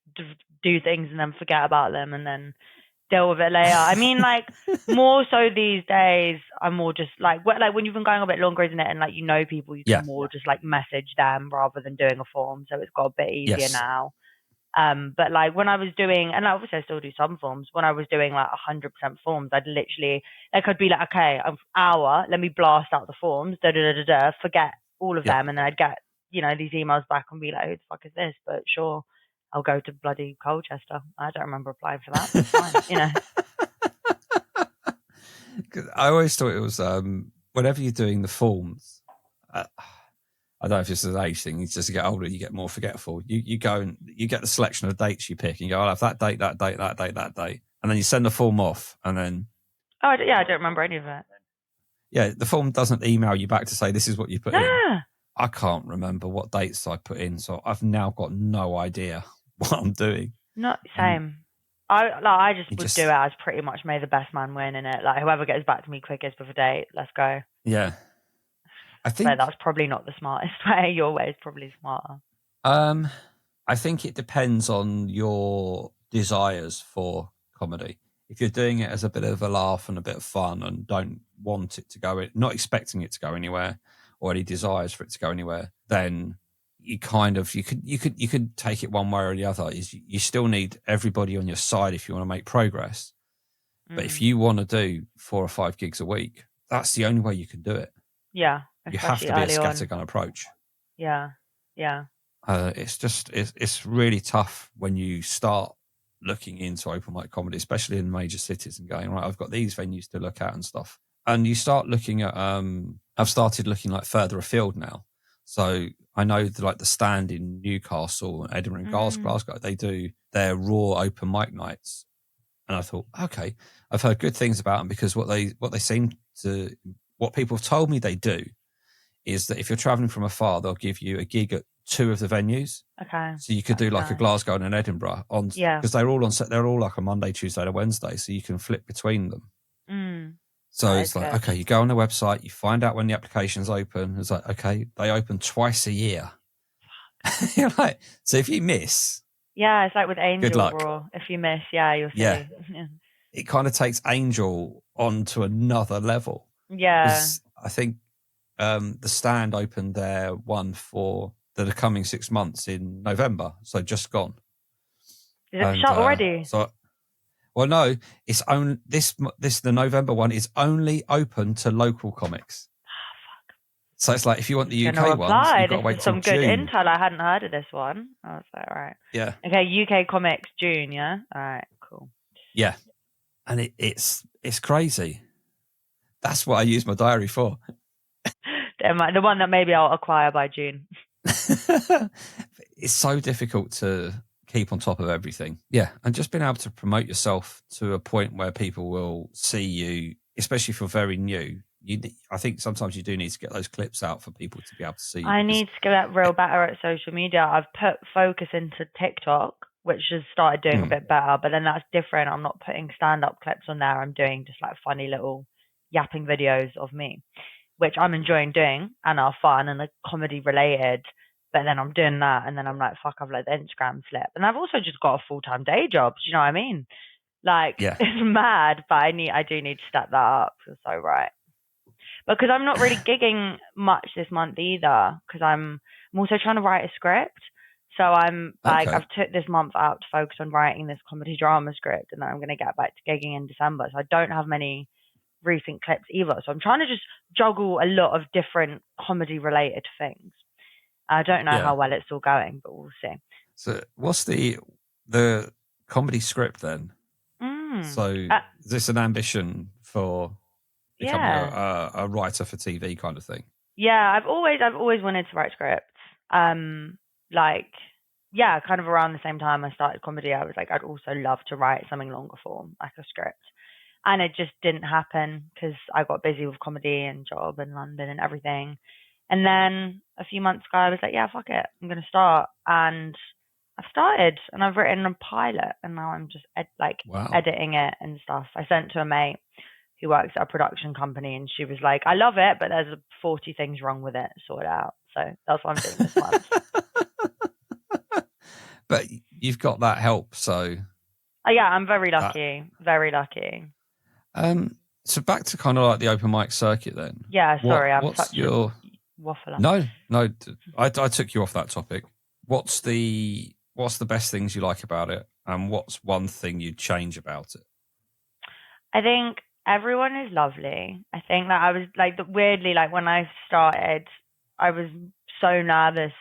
do things and then forget about them and then deal with it later. I mean, like more so these days, I'm more just like when you've been going a bit longer, isn't it? And like you know people, you can more just like message them rather than doing a form. So it's got a bit easier now. But like when I was doing, and obviously I still do some forms. When I was doing like 100% forms, I'd literally I'd be like, okay, an hour, let me blast out the forms, forget all of them, and then I'd get these emails back and be like, who the fuck is this? But sure. I'll go to bloody Colchester. I don't remember applying for that. It's fine, I always thought it was whenever you're doing the forms, I don't know if this is an age thing. It's just to get older, you get more forgetful. You go and you get the selection of dates you pick and you go, I'll have that date, that date, that date, that date. And then you send the form off and then... Oh, I don't remember any of it. Yeah, the form doesn't email you back to say this is what you put in. I can't remember what dates I put in, so I've now got no idea what I'm doing. Not same. I just would do it as pretty much may the best man win in it. Like whoever gets back to me quickest with a date, let's go. Yeah. I think but that's probably not the smartest way. Your way is probably smarter. I think it depends on your desires for comedy. If you're doing it as a bit of a laugh and a bit of fun and don't want it to go, not expecting it to go anywhere or any desires for it to go anywhere, then you could take it one way or the other. You still need everybody on your side if you want to make progress. But if you want to do 4 or 5 gigs a week, that's the only way you can do it. Yeah. You have to be a scattergun approach. Yeah. Yeah. It's really tough when you start looking into open mic comedy, especially in major cities, and going, right, I've got these venues to look at and stuff. And you start looking at, I've started looking like further afield now. So I know the Stand in Newcastle and Edinburgh and Glasgow, they do their raw open mic nights. And I thought, okay, I've heard good things about them because what people have told me they do is that if you're traveling from afar, they'll give you a gig at 2 of the venues. Okay. So you could do like a Glasgow and an Edinburgh because they're all on set. They're all like a Monday, Tuesday, and a Wednesday. So you can flip between them. So it's like, okay, you go on the website, you find out when the application's open. It's like, okay, they open twice a year. You're like, so if you miss. Yeah, it's like with Angel Raw. If you miss, you'll see. Yeah. It kind of takes Angel on to another level. Yeah. I think the Stand opened their one for the coming 6 months in November. So just gone. Is it shut already? Well, no, it's only the November one is only open to local comics. Fuck. So it's like if you want the UK ones, you've got to wait till June. Some good intel. I hadn't heard of this one. I was like, all right. Yeah. Okay, UK comics June. Yeah. All right. Cool. Yeah, and it's crazy. That's what I use my diary for. The one that maybe I'll acquire by June. it's so difficult to keep on top of everything. Yeah, and just being able to promote yourself to a point where people will see you, especially if you're very new. I think sometimes you do need to get those clips out for people to be able to see you. I need to get real better at social media. I've put focus into TikTok, which has started doing a bit better, but then that's different. I'm not putting stand-up clips on there. I'm doing just like funny little yapping videos of me, which I'm enjoying doing and are fun and are comedy related. But then I'm doing that, and then I'm like, fuck, I've let the Instagram slip. And I've also just got a full-time day job. Do you know what I mean? Like, Yeah. it's mad, but I do need to step that up. You're so right. Because I'm not really gigging much this month either. Because I'm also trying to write a script. So I'm like, Okay. I've took this month out to focus on writing this comedy drama script, and then I'm going to get back to gigging in December. So I don't have many recent clips either. So I'm trying to just juggle a lot of different comedy related things. I don't know how well it's all going, but we'll see. So what's the comedy script then? So is this an ambition for becoming a writer for TV kind of thing? Yeah, I've always wanted to write scripts. Kind of around the same time I started comedy, I was like, I'd also love to write something longer form, like a script. And it just didn't happen because I got busy with comedy and job in London and everything. And then a few months ago, I was like, yeah, fuck it. I'm going to start. And I've started and I've written a pilot and now I'm just editing it and stuff. I sent to a mate who works at a production company and she was like, I love it, but there's 40 things wrong with it. Sort it out. So that's what I'm doing this month. But you've got that help, so... yeah, I'm very lucky. Very lucky. So back to kind of like the open mic circuit then. Yeah, sorry, I'm such a waffler. No, I took you off that topic. What's the best things you like about it, and what's one thing you'd change about it? I think everyone is lovely. I think that I was like, weirdly, like when I started, I was so nervous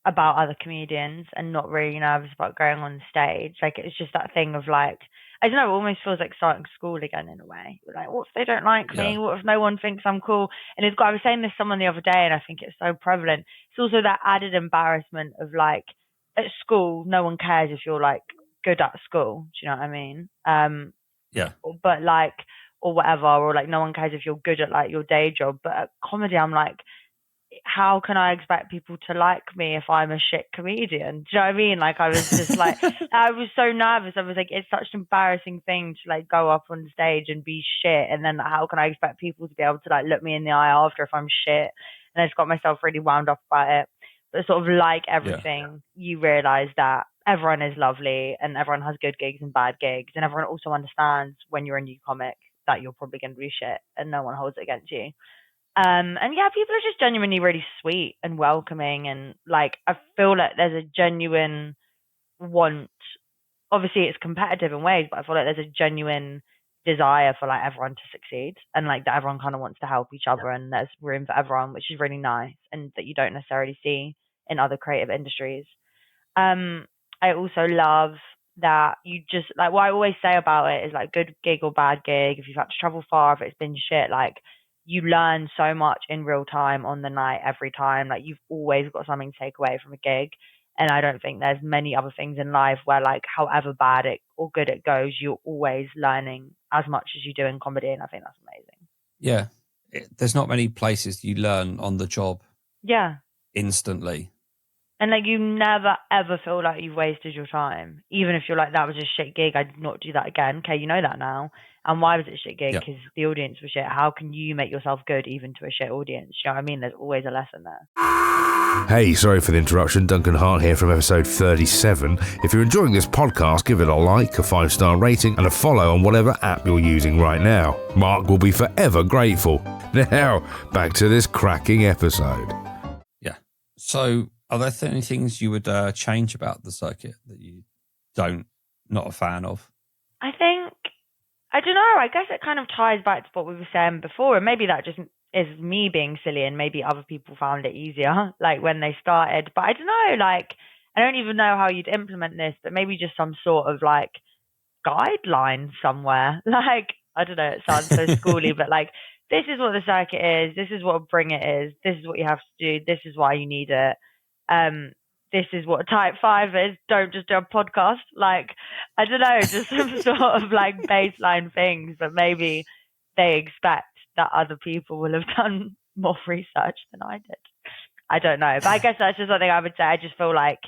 about other comedians and not really nervous about going on stage. Like it's just that thing of like, I don't know, it almost feels like starting school again in a way. Like, what if they don't like me? What if no one thinks I'm cool? And I was saying this to someone the other day, and I think it's so prevalent. It's also that added embarrassment of like, at school, no one cares if you're like good at school. Do you know what I mean? But like, or whatever, or like, no one cares if you're good at like your day job. But at comedy, I'm like, how can I expect people to like me if I'm a shit comedian? Do you know what I mean? Like, I was just like, I was so nervous. I was like, it's such an embarrassing thing to like go up on stage and be shit. And then how can I expect people to be able to like look me in the eye after if I'm shit? And I just got myself really wound up about it. But sort of like everything, you realize that everyone is lovely and everyone has good gigs and bad gigs. And everyone also understands when you're a new comic that you're probably going to be shit and no one holds it against you. And yeah, people are just genuinely really sweet and welcoming. And like, I feel like there's a genuine want. Obviously, it's competitive in ways, but I feel like there's a genuine desire for like everyone to succeed and like that everyone kind of wants to help each other and there's room for everyone, which is really nice and that you don't necessarily see in other creative industries. I also love that you just like what I always say about it is like good gig or bad gig. If you've had to travel far, if it's been shit, like you learn so much in real time on the night every time. Like you've always got something to take away from a gig. And I don't think there's many other things in life where like however bad it or good it goes, you're always learning as much as you do in comedy. And I think that's amazing. Yeah. There's not many places you learn on the job. Yeah. Instantly. And like you never ever feel like you've wasted your time. Even if you're like, that was a shit gig, I'd not do that again. Okay, you know that now. And why was it a shit gig? Because the audience was shit. How can you make yourself good even to a shit audience? You know what I mean? There's always a lesson there. Hey, sorry for the interruption. Duncan Hart here from episode 37. If you're enjoying this podcast, give it a like, a 5-star rating, and a follow on whatever app you're using right now. Marc will be forever grateful. Now, back to this cracking episode. Yeah. So, are there any things you would change about the circuit that you not a fan of? I think, I don't know, I guess it kind of ties back to what we were saying before, and maybe that just is me being silly and maybe other people found it easier, like when they started. But I don't know, like, I don't even know how you'd implement this, but maybe just some sort of like guideline somewhere. Like, I don't know, it sounds so schooly, but like, this is what the circuit is, this is what a bring it is, this is what you have to do, this is why you need it. this is what type 5 is. Don't just do a podcast. Like, I don't know, just some sort of like baseline things, but maybe they expect that other people will have done more research than I did. I don't know. But I guess that's just something I would say. I just feel like,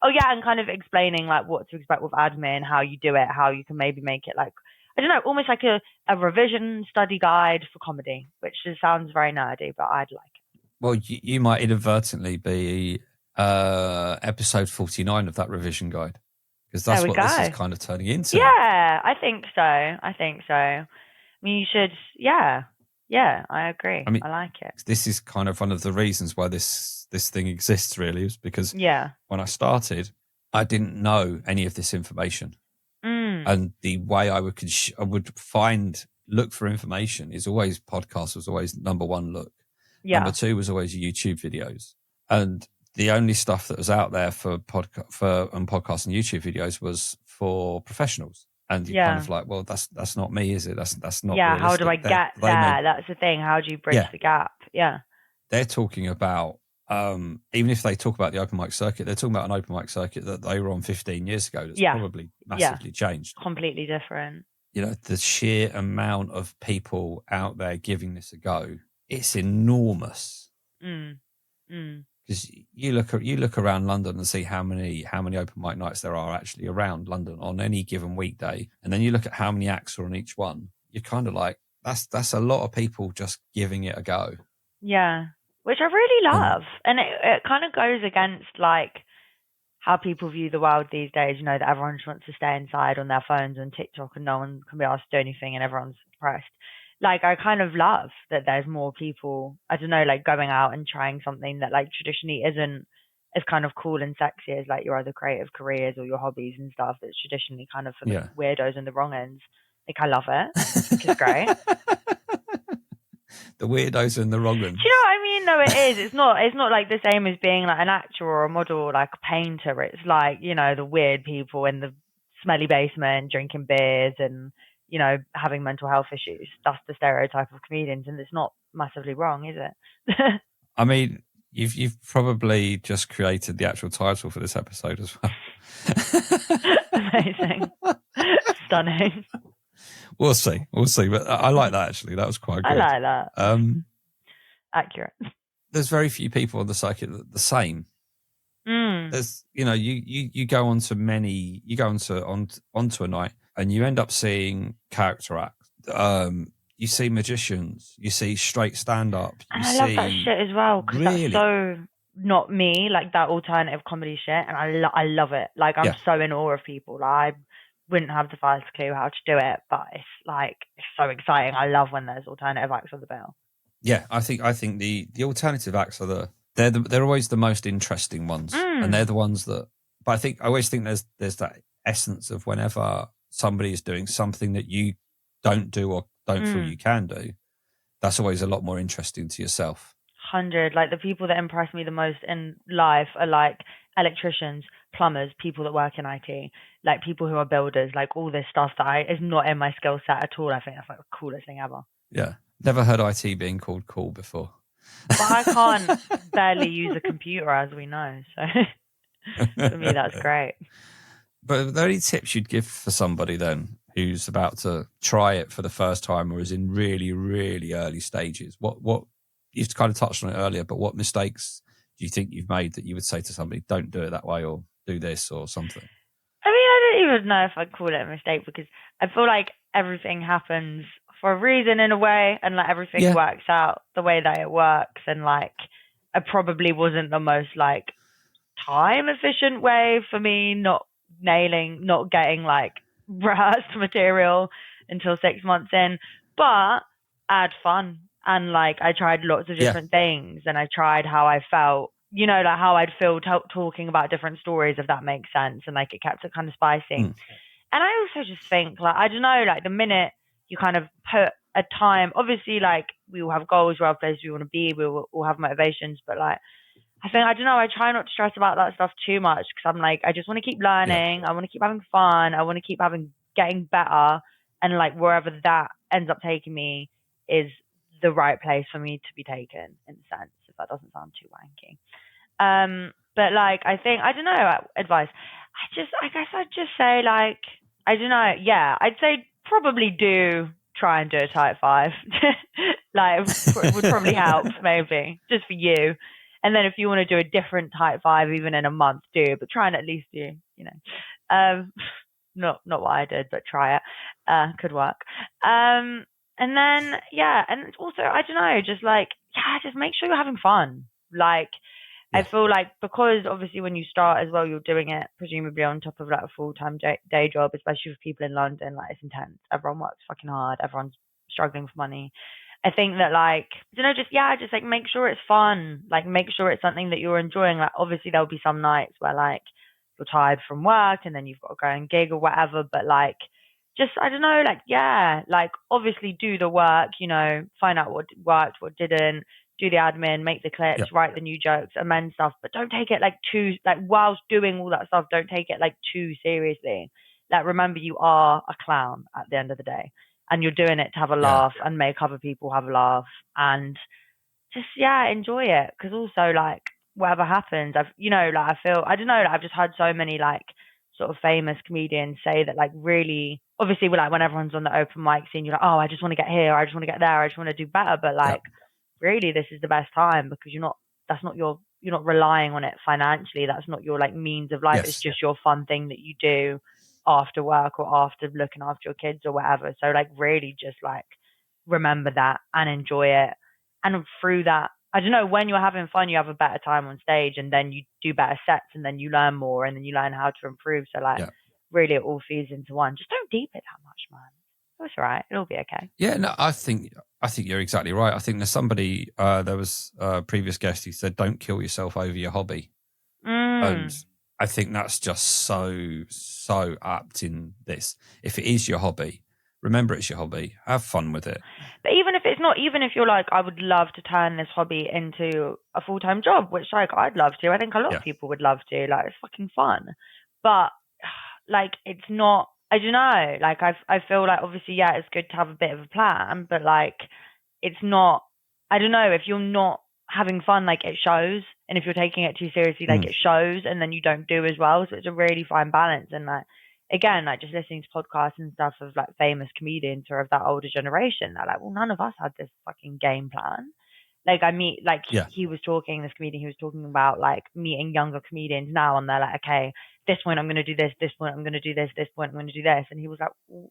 oh yeah, and kind of explaining like what to expect with admin, how you do it, how you can maybe make it like, I don't know, almost like a revision study guide for comedy, which just sounds very nerdy, but I'd like it. Well, you might inadvertently be episode 49 of that revision guide, because that's what this is kind of turning into. Yeah, I think so. I mean, you should, yeah, I agree. I mean, I like it. This is kind of one of the reasons why this thing exists, really, is because when I started, I didn't know any of this information. And the way I would look for information is always podcast was always number one look. Yeah. Number two was always YouTube videos. And the only stuff that was out there for podcasts and YouTube videos was for professionals. And you're kind of like, well, that's not me, is it? That's not realistic. How do I get there? That's the thing. How do you bridge the gap? Yeah. They're talking about, even if they talk about the open mic circuit, they're talking about an open mic circuit that they were on 15 years ago. That's probably massively changed. Completely different. You know, the sheer amount of people out there giving this a go, it's enormous. Because you look around London and see how many open mic nights there are actually around London on any given weekday, and then you look at how many acts are on each one. You're kind of like, that's a lot of people just giving it a go. Yeah, which I really love, and it kind of goes against like how people view the world these days. You know, that everyone just wants to stay inside on their phones and TikTok, and no one can be asked to do anything, and everyone's depressed. Like, I kind of love that there's more people, I don't know, like going out and trying something that like traditionally isn't as kind of cool and sexy as like your other creative careers or your hobbies and stuff that's traditionally kind of for the weirdos and the wrong ends. Like, I love it. It's great. The weirdos and the wrong ones. Do you know what I mean? No, it is. It's not like the same as being like an actor or a model or like a painter. It's like, you know, the weird people in the smelly basement drinking beers and, you know, having mental health issues. That's the stereotype of comedians, and it's not massively wrong, is it? I mean, you've probably just created the actual title for this episode as well. Amazing. Stunning. We'll see. But I like that, actually. That was quite good. I like that. Accurate. There's very few people on the circuit that are the same. There's, you know, you go onto onto a night and you end up seeing character acts. You see magicians, you see straight stand-up. And I love that shit as well, because that's so not me, like that alternative comedy shit, and I love it. Like, I'm so in awe of people. Like, I wouldn't have the first clue how to do it, but it's so exciting. I love when there's alternative acts on the bill. Yeah, I think the alternative acts are they're always the most interesting ones, and they're the ones that. But I always think there's that essence of whenever somebody is doing something that you don't do or don't feel you can do, that's always a lot more interesting to yourself. 100. Like, the people that impress me the most in life are like electricians, plumbers, people that work in IT, like people who are builders, like all this stuff that is not in my skill set at all. I think that's like the coolest thing ever. Yeah. Never heard IT being called cool before. But I can't barely use a computer, as we know. So for me, that's great. But are there any tips you'd give for somebody then who's about to try it for the first time or is in really, really early stages? What you've kind of touched on it earlier, but what mistakes do you think you've made that you would say to somebody, don't do it that way or do this or something? I mean, I don't even know if I'd call it a mistake, because I feel like everything happens for a reason in a way, and like everything works out the way that it works, and like it probably wasn't the most like time efficient way for me not getting like rehearsed material until 6 months in, but I had fun, and like I tried lots of different things, and I tried how I felt, you know, like how I'd feel talking about different stories, if that makes sense, and like it kept it kind of spicy. And I also just think, like, I don't know, like the minute you kind of put a time, obviously, like we all have goals, we all have places we want to be, we all have motivations, but like I think, I don't know, I try not to stress about that stuff too much, because I'm like, I just want to keep learning, I want to keep having fun, I want to keep getting better, and like wherever that ends up taking me is the right place for me to be taken, in a sense, if that doesn't sound too wanky. But like, I think, I don't know, advice. I guess I'd just say like, I don't know. Yeah, I'd say probably try and do a type 5. Like, would probably help maybe just for you. And then if you want to do a different type 5, even in a month, do, but try and at least do, not what I did, but try it. Could work. And then, yeah. And also, I don't know, just like, yeah, just make sure you're having fun. Like, I feel like because obviously when you start as well, you're doing it presumably on top of like a full-time day job, especially with people in London. Like, it's intense. Everyone works fucking hard. Everyone's struggling for money. I think that like, just like make sure it's fun. Like, make sure it's something that you're enjoying. Like, obviously there'll be some nights where like you're tired from work and then you've got to go and gig or whatever. But like, just, I don't know, like, yeah, like obviously do the work, find out what worked, what didn't, do the admin, make the clips, write the new jokes, amend stuff, but don't take it like whilst doing all that stuff, don't take it like too seriously. Like, remember, you are a clown at the end of the day, and you're doing it to have a laugh and make other people have a laugh, and just, enjoy it. Because also, like, whatever happens, I feel, I don't know, like, I've just had so many like sort of famous comedians say that, like, really, obviously, like when everyone's on the open mic scene, you're like, oh, I just want to get here, I just want to get there, I just want to do better, but like, really, this is the best time because you're not relying on it financially. That's not your like means of life. It's just your fun thing that you do after work or after looking after your kids or whatever. So like, really just like remember that and enjoy it. And through that, I don't know, when you're having fun, you have a better time on stage, and then you do better sets, and then you learn more, and then you learn how to improve. So like, really, it all feeds into one. Just don't deep it that much, man. That's all right. It'll be okay. Yeah, no, I think you're exactly right. I think there's somebody, there was a previous guest who said, don't kill yourself over your hobby. And I think that's just so apt in this. If it is your hobby, remember it's your hobby. Have fun with it. But even if it's not, even if you're like, I would love to turn this hobby into a full-time job, which like I'd love to. I think a lot of people would love to. Like, it's fucking fun. But like, it's not, I don't know. Like, I feel like obviously, it's good to have a bit of a plan, but like, it's not, I don't know, if you're not having fun, like, it shows. And if you're taking it too seriously, like, it shows, and then you don't do as well. So it's a really fine balance. And like, again, like, just listening to podcasts and stuff of like famous comedians or of that older generation, they're like, well, none of us had this fucking game plan. Like, he was talking, this comedian, he was talking about like meeting younger comedians now, and they're like, okay, this point I'm going to do this point I'm going to do this point I'm going to do this. And he was like, well,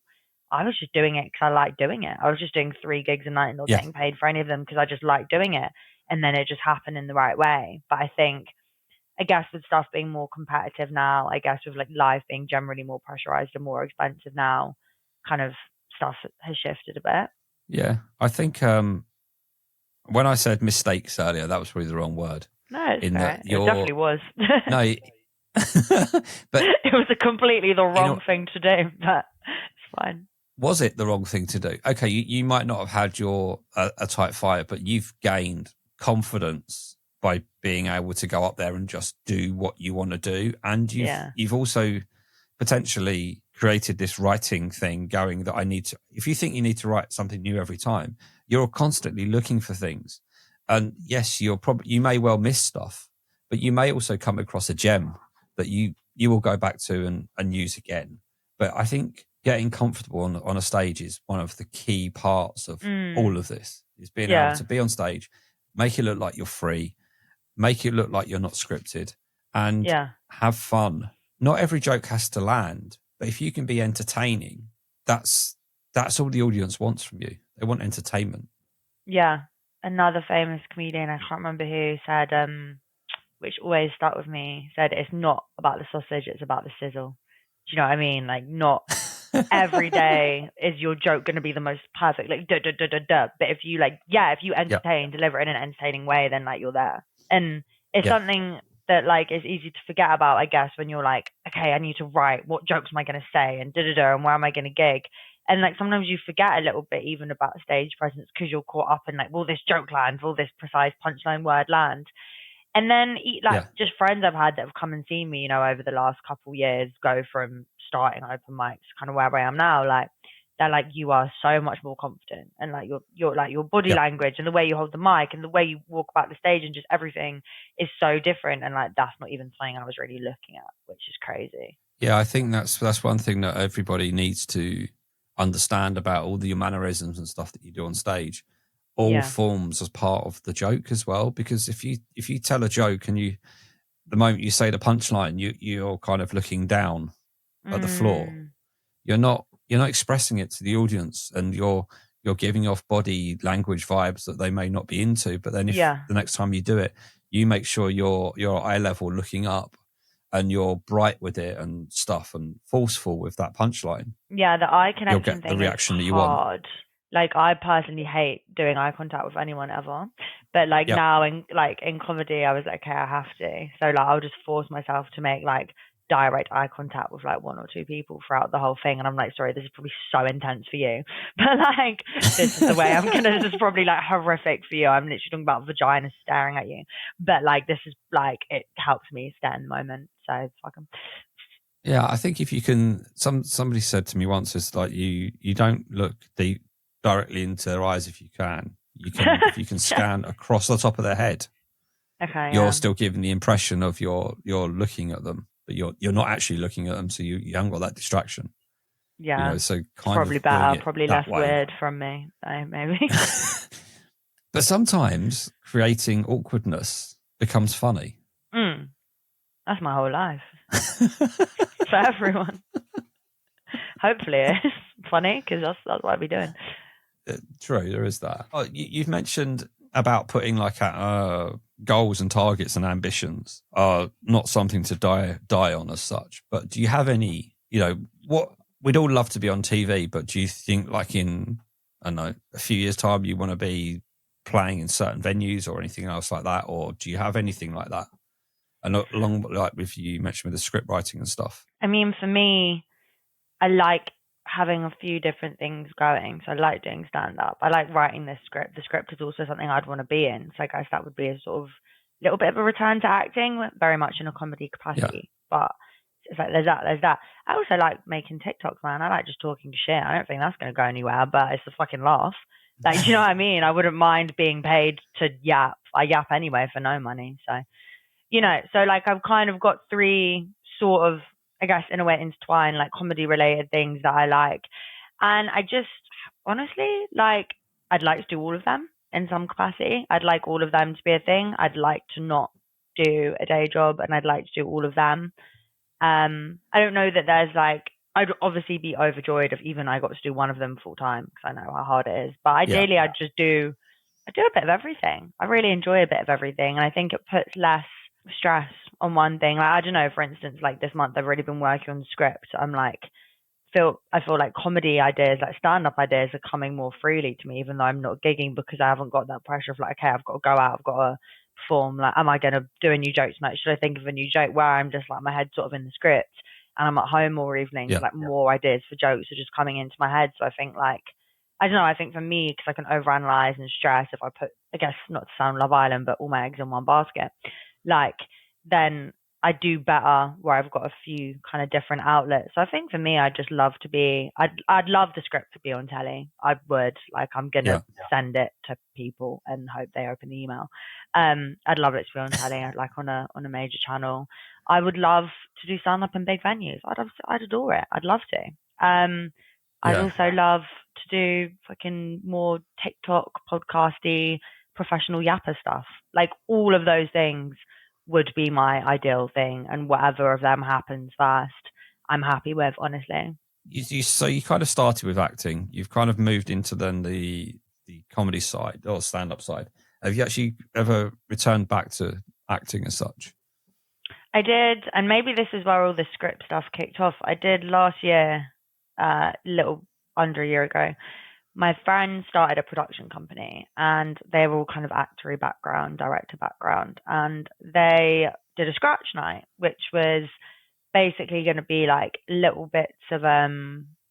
I was just doing it because I like doing it. I was just doing 3 gigs a night and not getting paid for any of them because I just like doing it. And then it just happened in the right way. But I think, I guess with stuff being more competitive now, I guess with like life being generally more pressurized and more expensive now, kind of stuff has shifted a bit. Yeah, I think when I said mistakes earlier, that was probably the wrong word. No, it's fair. It definitely was. No, but it was completely the wrong thing to do, but it's fine. Was it the wrong thing to do? Okay, you might not have had your a type 5, but you've gained confidence by being able to go up there and just do what you want to do, and you've also potentially created this writing thing going that I need to. If you think you need to write something new every time, you're constantly looking for things, and yes, you may well miss stuff, but you may also come across a gem that you will go back to and use again. But I think getting comfortable on a stage is one of the key parts of all of this, is being able to be on stage, make it look like you're free, make it look like you're not scripted, and have fun. Not every joke has to land, but if you can be entertaining, that's all the audience wants from you. They want entertainment. Yeah. Another famous comedian, I can't remember who, said, which always stuck with me, said, it's not about the sausage, it's about the sizzle. Do you know what I mean? Like, not every day is your joke going to be the most perfect, like, duh, duh, duh, duh, duh. But if you if you entertain, deliver it in an entertaining way, then like, you're there. And it's something that like is easy to forget about, I guess, when you're like, okay, I need to write, what jokes am I going to say, and and where am I going to gig? And like, sometimes you forget a little bit even about stage presence because you're caught up in like, will this joke land? Will this precise punchline word land? And then just friends I've had that have come and seen me, over the last couple of years, go from starting open mics kind of where I am now. Like, they're like, you are so much more confident, and like your body language and the way you hold the mic and the way you walk about the stage and just everything is so different. And like, that's not even something I was really looking at, which is crazy. Yeah, I think that's one thing that everybody needs to understand about all the mannerisms and stuff that you do on stage. All forms as part of the joke as well, because if you tell a joke and the moment you say the punchline, you're kind of looking down at the floor. You're not expressing it to the audience, and you're giving off body language vibes that they may not be into. But then if the next time you do it, you make sure you're eye level looking up and you're bright with it and stuff and forceful with that punchline. Yeah, the eye connection you'll get thing the reaction is that you hard. want. Like, I personally hate doing eye contact with anyone ever. But like now in comedy, I was like, okay, I have to. So like, I'll just force myself to make like direct eye contact with like one or two people throughout the whole thing. And I'm like, sorry, this is probably so intense for you. But like, this is the way this is probably like horrific for you. I'm literally talking about vagina staring at you. But like, this is like, it helps me stay in the moment. So fuck 'em. Yeah, I think if you can, somebody said to me once, it's like you don't look directly into their eyes if you can. If you can scan across the top of their head. Okay, you're still giving the impression of you're looking at them, but you're not actually looking at them, so you haven't got that distraction. Yeah, so kind probably of better, probably less way. weird from me, maybe. But sometimes creating awkwardness becomes funny. That's my whole life. For everyone. Hopefully it's funny, because that's what I'd be doing. True, there is that. Oh, you've mentioned about putting like goals and targets and ambitions are not something to die on as such. But do you have any, what we'd all love to be on TV, but do you think like in, I don't know, a few years' time you want to be playing in certain venues or anything else like that? Or do you have anything like that? And along like with you mentioned with the script writing and stuff. I mean, for me, I like having a few different things going. So I like doing stand-up. I like writing this script. The script is also something I'd want to be in. So I guess that would be a sort of little bit of a return to acting, very much in a comedy capacity. But it's like, there's that. I also like making TikToks, man. I like just talking shit. I don't think that's going to go anywhere, but it's a fucking laugh. Like, do you know what I mean? I wouldn't mind being paid to yap. I yap anyway for no money. So, so like I've kind of got three sort of, I guess, in a way intertwined, like comedy related things that I like. And I just, honestly, like, I'd like to do all of them in some capacity. I'd like all of them to be a thing. I'd like to not do a day job, and I'd like to do all of them. I don't know that there's like, I'd obviously be overjoyed if even I got to do one of them full time, because I know how hard it is. But ideally, I'd do a bit of everything. I really enjoy a bit of everything. And I think it puts less stress on one thing. Like, I don't know, for instance, like this month I've already been working on the script. I'm like, I feel like comedy ideas, like stand-up ideas, are coming more freely to me, even though I'm not gigging, because I haven't got that pressure of like, okay, I've got to go out, I've got to perform. Like, am I going to do a new joke tonight? Should I think of a new joke? Where I'm just like, my head's sort of in the script, and I'm at home more evenings, like more ideas for jokes are just coming into my head. So I think like, I don't know, I think for me, because I can overanalyze and stress if I put, I guess, not to sound Love Island, but all my eggs in one basket, like, then I do better where I've got a few kind of different outlets. So I think for me, I'd just love to be, I'd love the script to be on telly. I would, like, I'm going to send it to people and hope they open the email. I'd love it to be on telly, like on a major channel. I would love to do stand up in big venues. I'd adore it. I'd love to. I'd also love to do fucking more TikTok, podcasty, professional yapper stuff. Like, all of those things would be my ideal thing, and whatever of them happens first, I'm happy with, honestly. So you kind of started with acting. You've kind of moved into then the comedy side or stand-up side. Have you actually ever returned back to acting as such? I did, and maybe this is where all the script stuff kicked off. I did last year, little under a year ago. My friend started a production company, and they were all kind of actory background, director background, and they did a scratch night, which was basically going to be like little bits of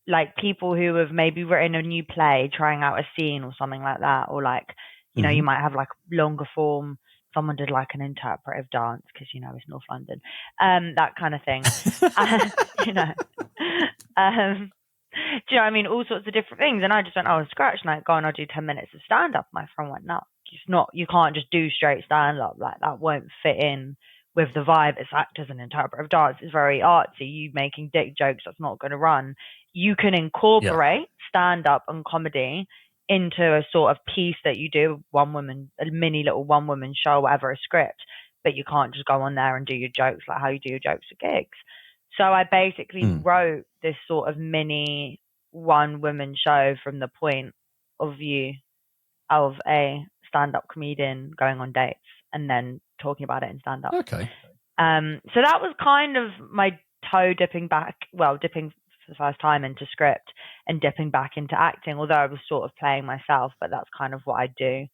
like people who have maybe written a new play, trying out a scene or something like that, or like, you know, you might have like longer form. Someone did like an interpretive dance because, you know, it's North London, that kind of thing. You know, Do you know what I mean? All sorts of different things. And I just went, scratch, like, go on, I'll do 10 minutes of stand-up. My friend went, no, you can't just do straight stand-up. Like, that won't fit in with the vibe. It's actors and interpretive dance. It's very artsy. You making dick jokes, that's not going to run. You can incorporate stand-up and comedy into a sort of piece that you do, a mini little one-woman show, whatever, a script. But you can't just go on there and do your jokes like how you do your jokes at gigs. So I basically wrote this sort of mini one-woman show from the point of view of a stand-up comedian going on dates and then talking about it in stand-up. Okay. So that was kind of my toe dipping for the first time into script and dipping back into acting, although I was sort of playing myself, but that's kind of what I do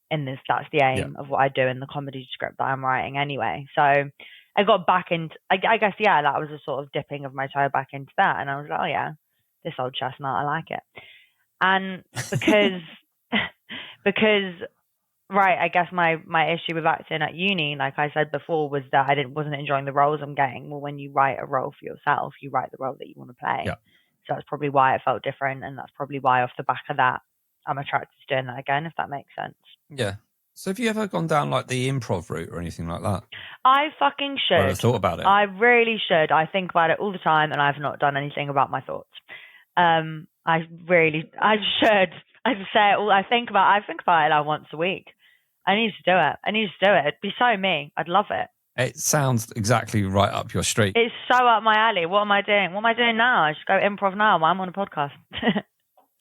in this. That's the aim of what I do in the comedy script that I'm writing anyway. So I got back into, I guess, that was a sort of dipping of my toe back into that. And I was like, oh yeah, this old chestnut, I like it. And because right, I guess my issue with acting at uni, like I said before, was that I wasn't enjoying the roles I'm getting. Well, when you write a role for yourself, you write the role that you want to play. Yeah. So that's probably why it felt different, and that's probably why off the back of that, I'm attracted to doing that again, if that makes sense. Yeah. So have you ever gone down like the improv route or anything like that? I fucking should. Or thought about it? I really should. I think about it all the time, and I've not done anything about my thoughts. I should. I say it all. I think about it like once a week. I need to do it. It'd be so me. I'd love it. It sounds exactly right up your street. It's so up my alley. What am I doing? What am I doing now? I just go improv now while I'm on a podcast.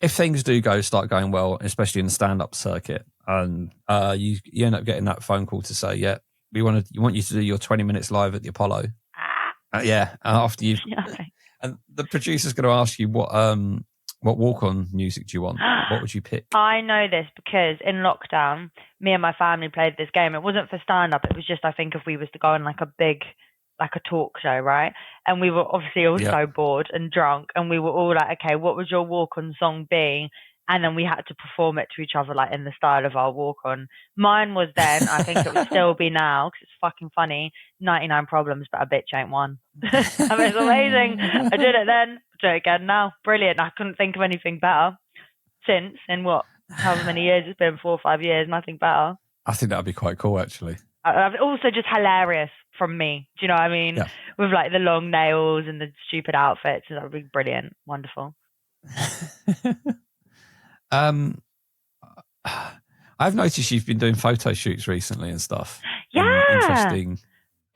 If things do start going well, especially in the stand-up circuit, and you end up getting that phone call to say, yeah, we want you to do your 20 minutes live at the Apollo. After you, and the producer's going to ask you what walk-on music do you want? What would you pick? I know this because in lockdown, me and my family played this game. It wasn't for stand-up. It was just, I think, if we was to go on like a talk show, right? And we were obviously all so bored and drunk, and we were all like, okay, what would your walk-on song be? And then we had to perform it to each other, like in the style of our walk-on. Mine was then, I think it would still be now, because it's fucking funny, 99 Problems, but a bitch ain't one. I mean, it's amazing. I did it then, do it again now. Brilliant. I couldn't think of anything better since, in however many years it's been, 4 or 5 years, nothing better. I think that would be quite cool, actually. Also just hilarious from me. Do you know what I mean? Yeah. With like the long nails and the stupid outfits. That would be brilliant. Wonderful. I've noticed you've been doing photo shoots recently and stuff. Yeah. Interesting.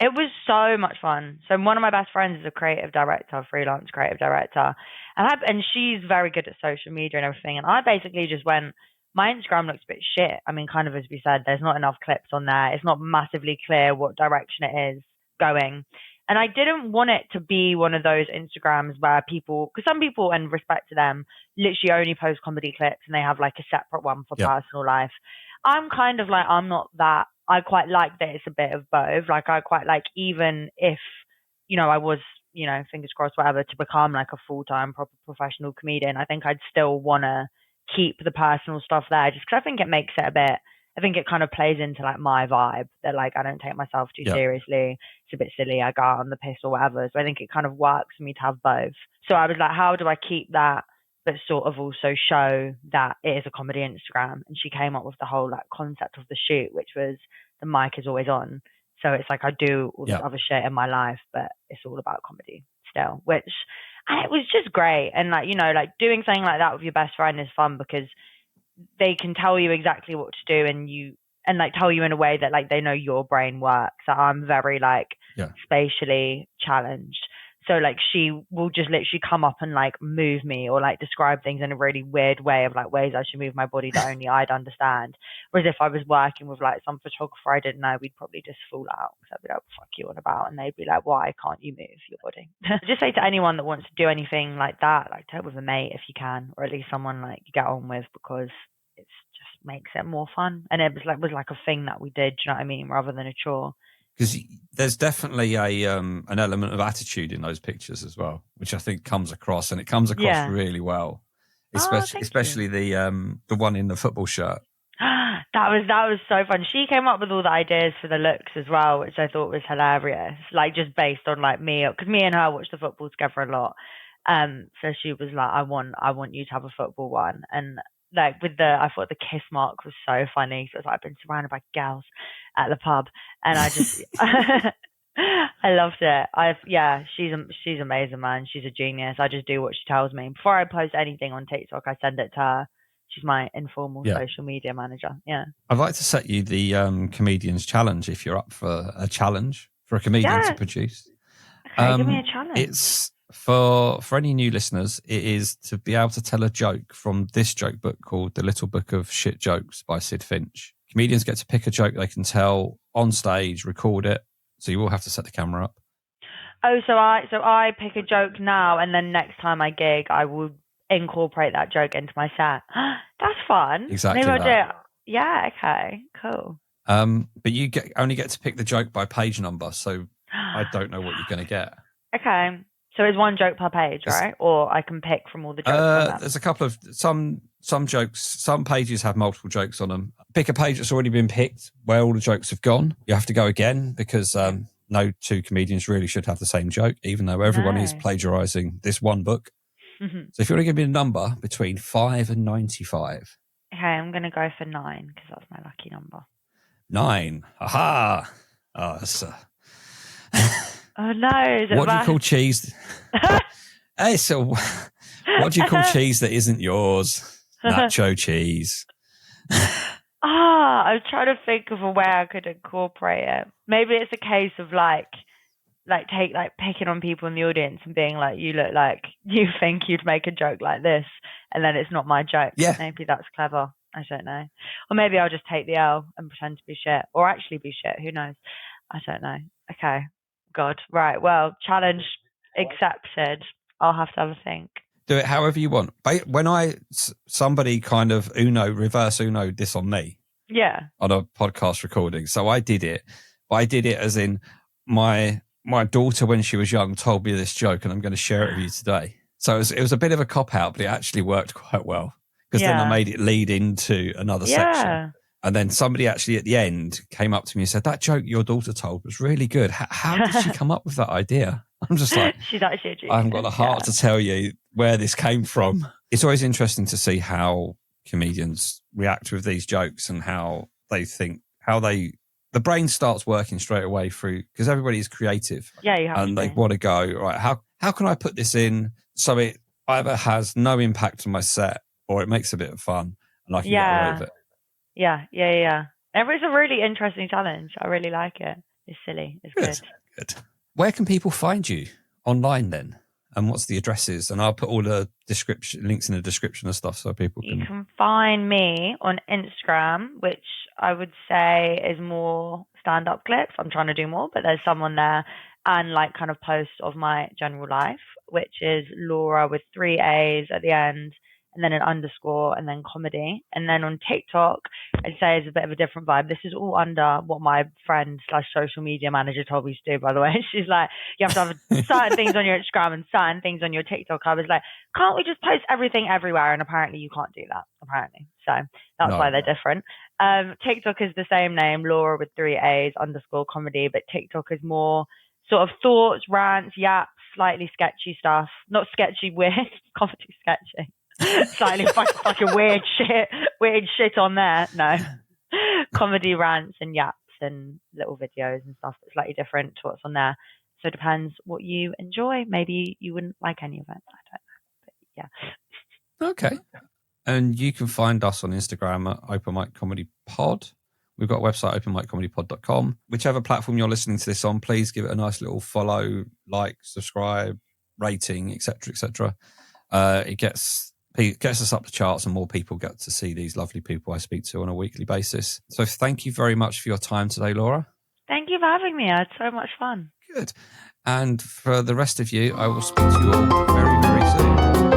It was so much fun. So one of my best friends is a creative director, freelance creative director. And she's very good at social media and everything. And I basically just went, my Instagram looks a bit shit. I mean, kind of as we said, there's not enough clips on there. It's not massively clear what direction it is going. And I didn't want it to be one of those Instagrams where people, because some people, and respect to them, literally only post comedy clips and they have like a separate one for personal life. I'm kind of like, I'm not that. I quite like that it's a bit of both. Like, I quite like, even if, I was, fingers crossed, whatever, to become like a full-time proper professional comedian, I think I'd still want to keep the personal stuff there, just because I think it makes it I think it kind of plays into like my vibe that like I don't take myself too seriously. It's a bit silly. I go out on the piss or whatever. So I think it kind of works for me to have both. So I was like, how do I keep that, but sort of also show that it is a comedy Instagram? And she came up with the whole like concept of the shoot, which was the mic is always on. So it's like I do all this other shit in my life, but it's all about comedy still, and it was just great. And like, like doing something like that with your best friend is fun because they can tell you exactly what to do and like tell you in a way that like they know your brain works. So I'm very like spatially challenged. So like she will just literally come up and like move me or like describe things in a really weird way of like ways I should move my body that only I'd understand. Whereas if I was working with like some photographer I didn't know, we'd probably just fall out because I'd be like, what the fuck you on about? And they'd be like, why can't you move your body? Just say to anyone that wants to do anything like that, like do it with a mate if you can, or at least someone like you get on with, because it just makes it more fun. And it was like a thing that we did, do you know what I mean, rather than a chore. Because there's definitely an element of attitude in those pictures as well, which I think comes across, and it comes across really well. Especially the one in the football shirt. That was so fun. She came up with all the ideas for the looks as well, which I thought was hilarious. Like just based on like me, because me and her watch the football together a lot. So she was like, I want you to have a football one. And like I thought the kiss mark was so funny. So it was like, I've been surrounded by girls at the pub, and I just, I loved it. She's amazing, man. She's a genius. I just do what she tells me. Before I post anything on TikTok, I send it to her. She's my informal social media manager. Yeah. I'd like to set you the comedian's challenge if you're up for a challenge for a comedian to produce. Okay, give me a challenge. It's for any new listeners, it is to be able to tell a joke from this joke book called The Little Book of Shit Jokes by Sid Finch. Comedians get to pick a joke they can tell on stage, record it. So you will have to set the camera up. Oh, so I pick a joke now, and then next time I gig, I will incorporate that joke into my set. That's fun. Exactly. Maybe I'll do it. Yeah. Okay. Cool. But you only get to pick the joke by page number, so I don't know what you're going to get. Okay. So it's one joke per page, right? Or I can pick from all the jokes. There's a couple of some jokes. Some pages have multiple jokes on them. Pick a page that's already been picked where all the jokes have gone. You have to go again because no two comedians really should have the same joke, even though everyone is plagiarizing this one book. Mm-hmm. So if you want to give me a number between 5 and 95. Okay, I'm going to go for 9 because that's my lucky number. 9. Aha! Oh, that's... Oh no! What do you call cheese? Hey, so what do you call cheese that isn't yours? Nacho cheese. I'm trying to think of a way I could incorporate it. Maybe it's a case of picking on people in the audience and being like, you look like you think you'd make a joke like this, and then it's not my joke. Yeah. Maybe that's clever. I don't know. Or maybe I'll just take the L and pretend to be shit, or actually be shit. Who knows? I don't know. Okay. God. Right. Well, challenge accepted. I'll have to have a think. Do it however you want. When somebody kind of reverse Uno this on me. Yeah. On a podcast recording. So I did it. But I did it as in my daughter, when she was young, told me this joke, and I'm going to share it with you today. So it was a bit of a cop-out, but it actually worked quite well. Because then I made it lead into another section. And then somebody actually at the end came up to me and said, that joke your daughter told was really good. How did she come up with that idea? I'm just like, she's actually a genius. I haven't got the heart to tell you where this came from. It's always interesting to see how comedians react with these jokes and how they think, the brain starts working straight away through, because everybody is creative. Yeah, you have and they want to go, right, how can I put this in so it either has no impact on my set or it makes a bit of fun and I can get away with it. Yeah. It was a really interesting challenge. I really like it. It's silly. It's good. Where can people find you online then? And what's the addresses? And I'll put all the links in the description and stuff so people can... You can find me on Instagram, which I would say is more stand-up clips. I'm trying to do more, but there's someone there, and like kind of posts of my general life, which is Laura with 3 A's at the end, and then an underscore, and then comedy. And then on TikTok, I'd say it's a bit of a different vibe. This is all under what my friend / social media manager told me to do, by the way. She's like, you have to have certain things on your Instagram and certain things on your TikTok. I was like, can't we just post everything everywhere? And apparently you can't do that, apparently. So that's why they're different. TikTok is the same name, Laura with 3 A's, underscore comedy, but TikTok is more sort of thoughts, rants, yaps, slightly sketchy stuff. Not sketchy, weird, comedy sketchy. Slightly fucking weird shit on there. No, comedy rants and yaps and little videos and stuff that's slightly different to what's on there. So it depends what you enjoy. Maybe you wouldn't like any of it. I don't know. But yeah. Okay. And you can find us on Instagram at Open Mic Comedy Pod. We've got a website, openmiccomedypod.com. Whichever platform you're listening to this on, please give it a nice little follow, like, subscribe, rating, etc., etc. It gets us up the charts and more people get to see these lovely people I speak to on a weekly basis. So thank you very much for your time today, Laura. Thank you for having me. I had so much fun. Good. And for the rest of you, I will speak to you all very, very soon.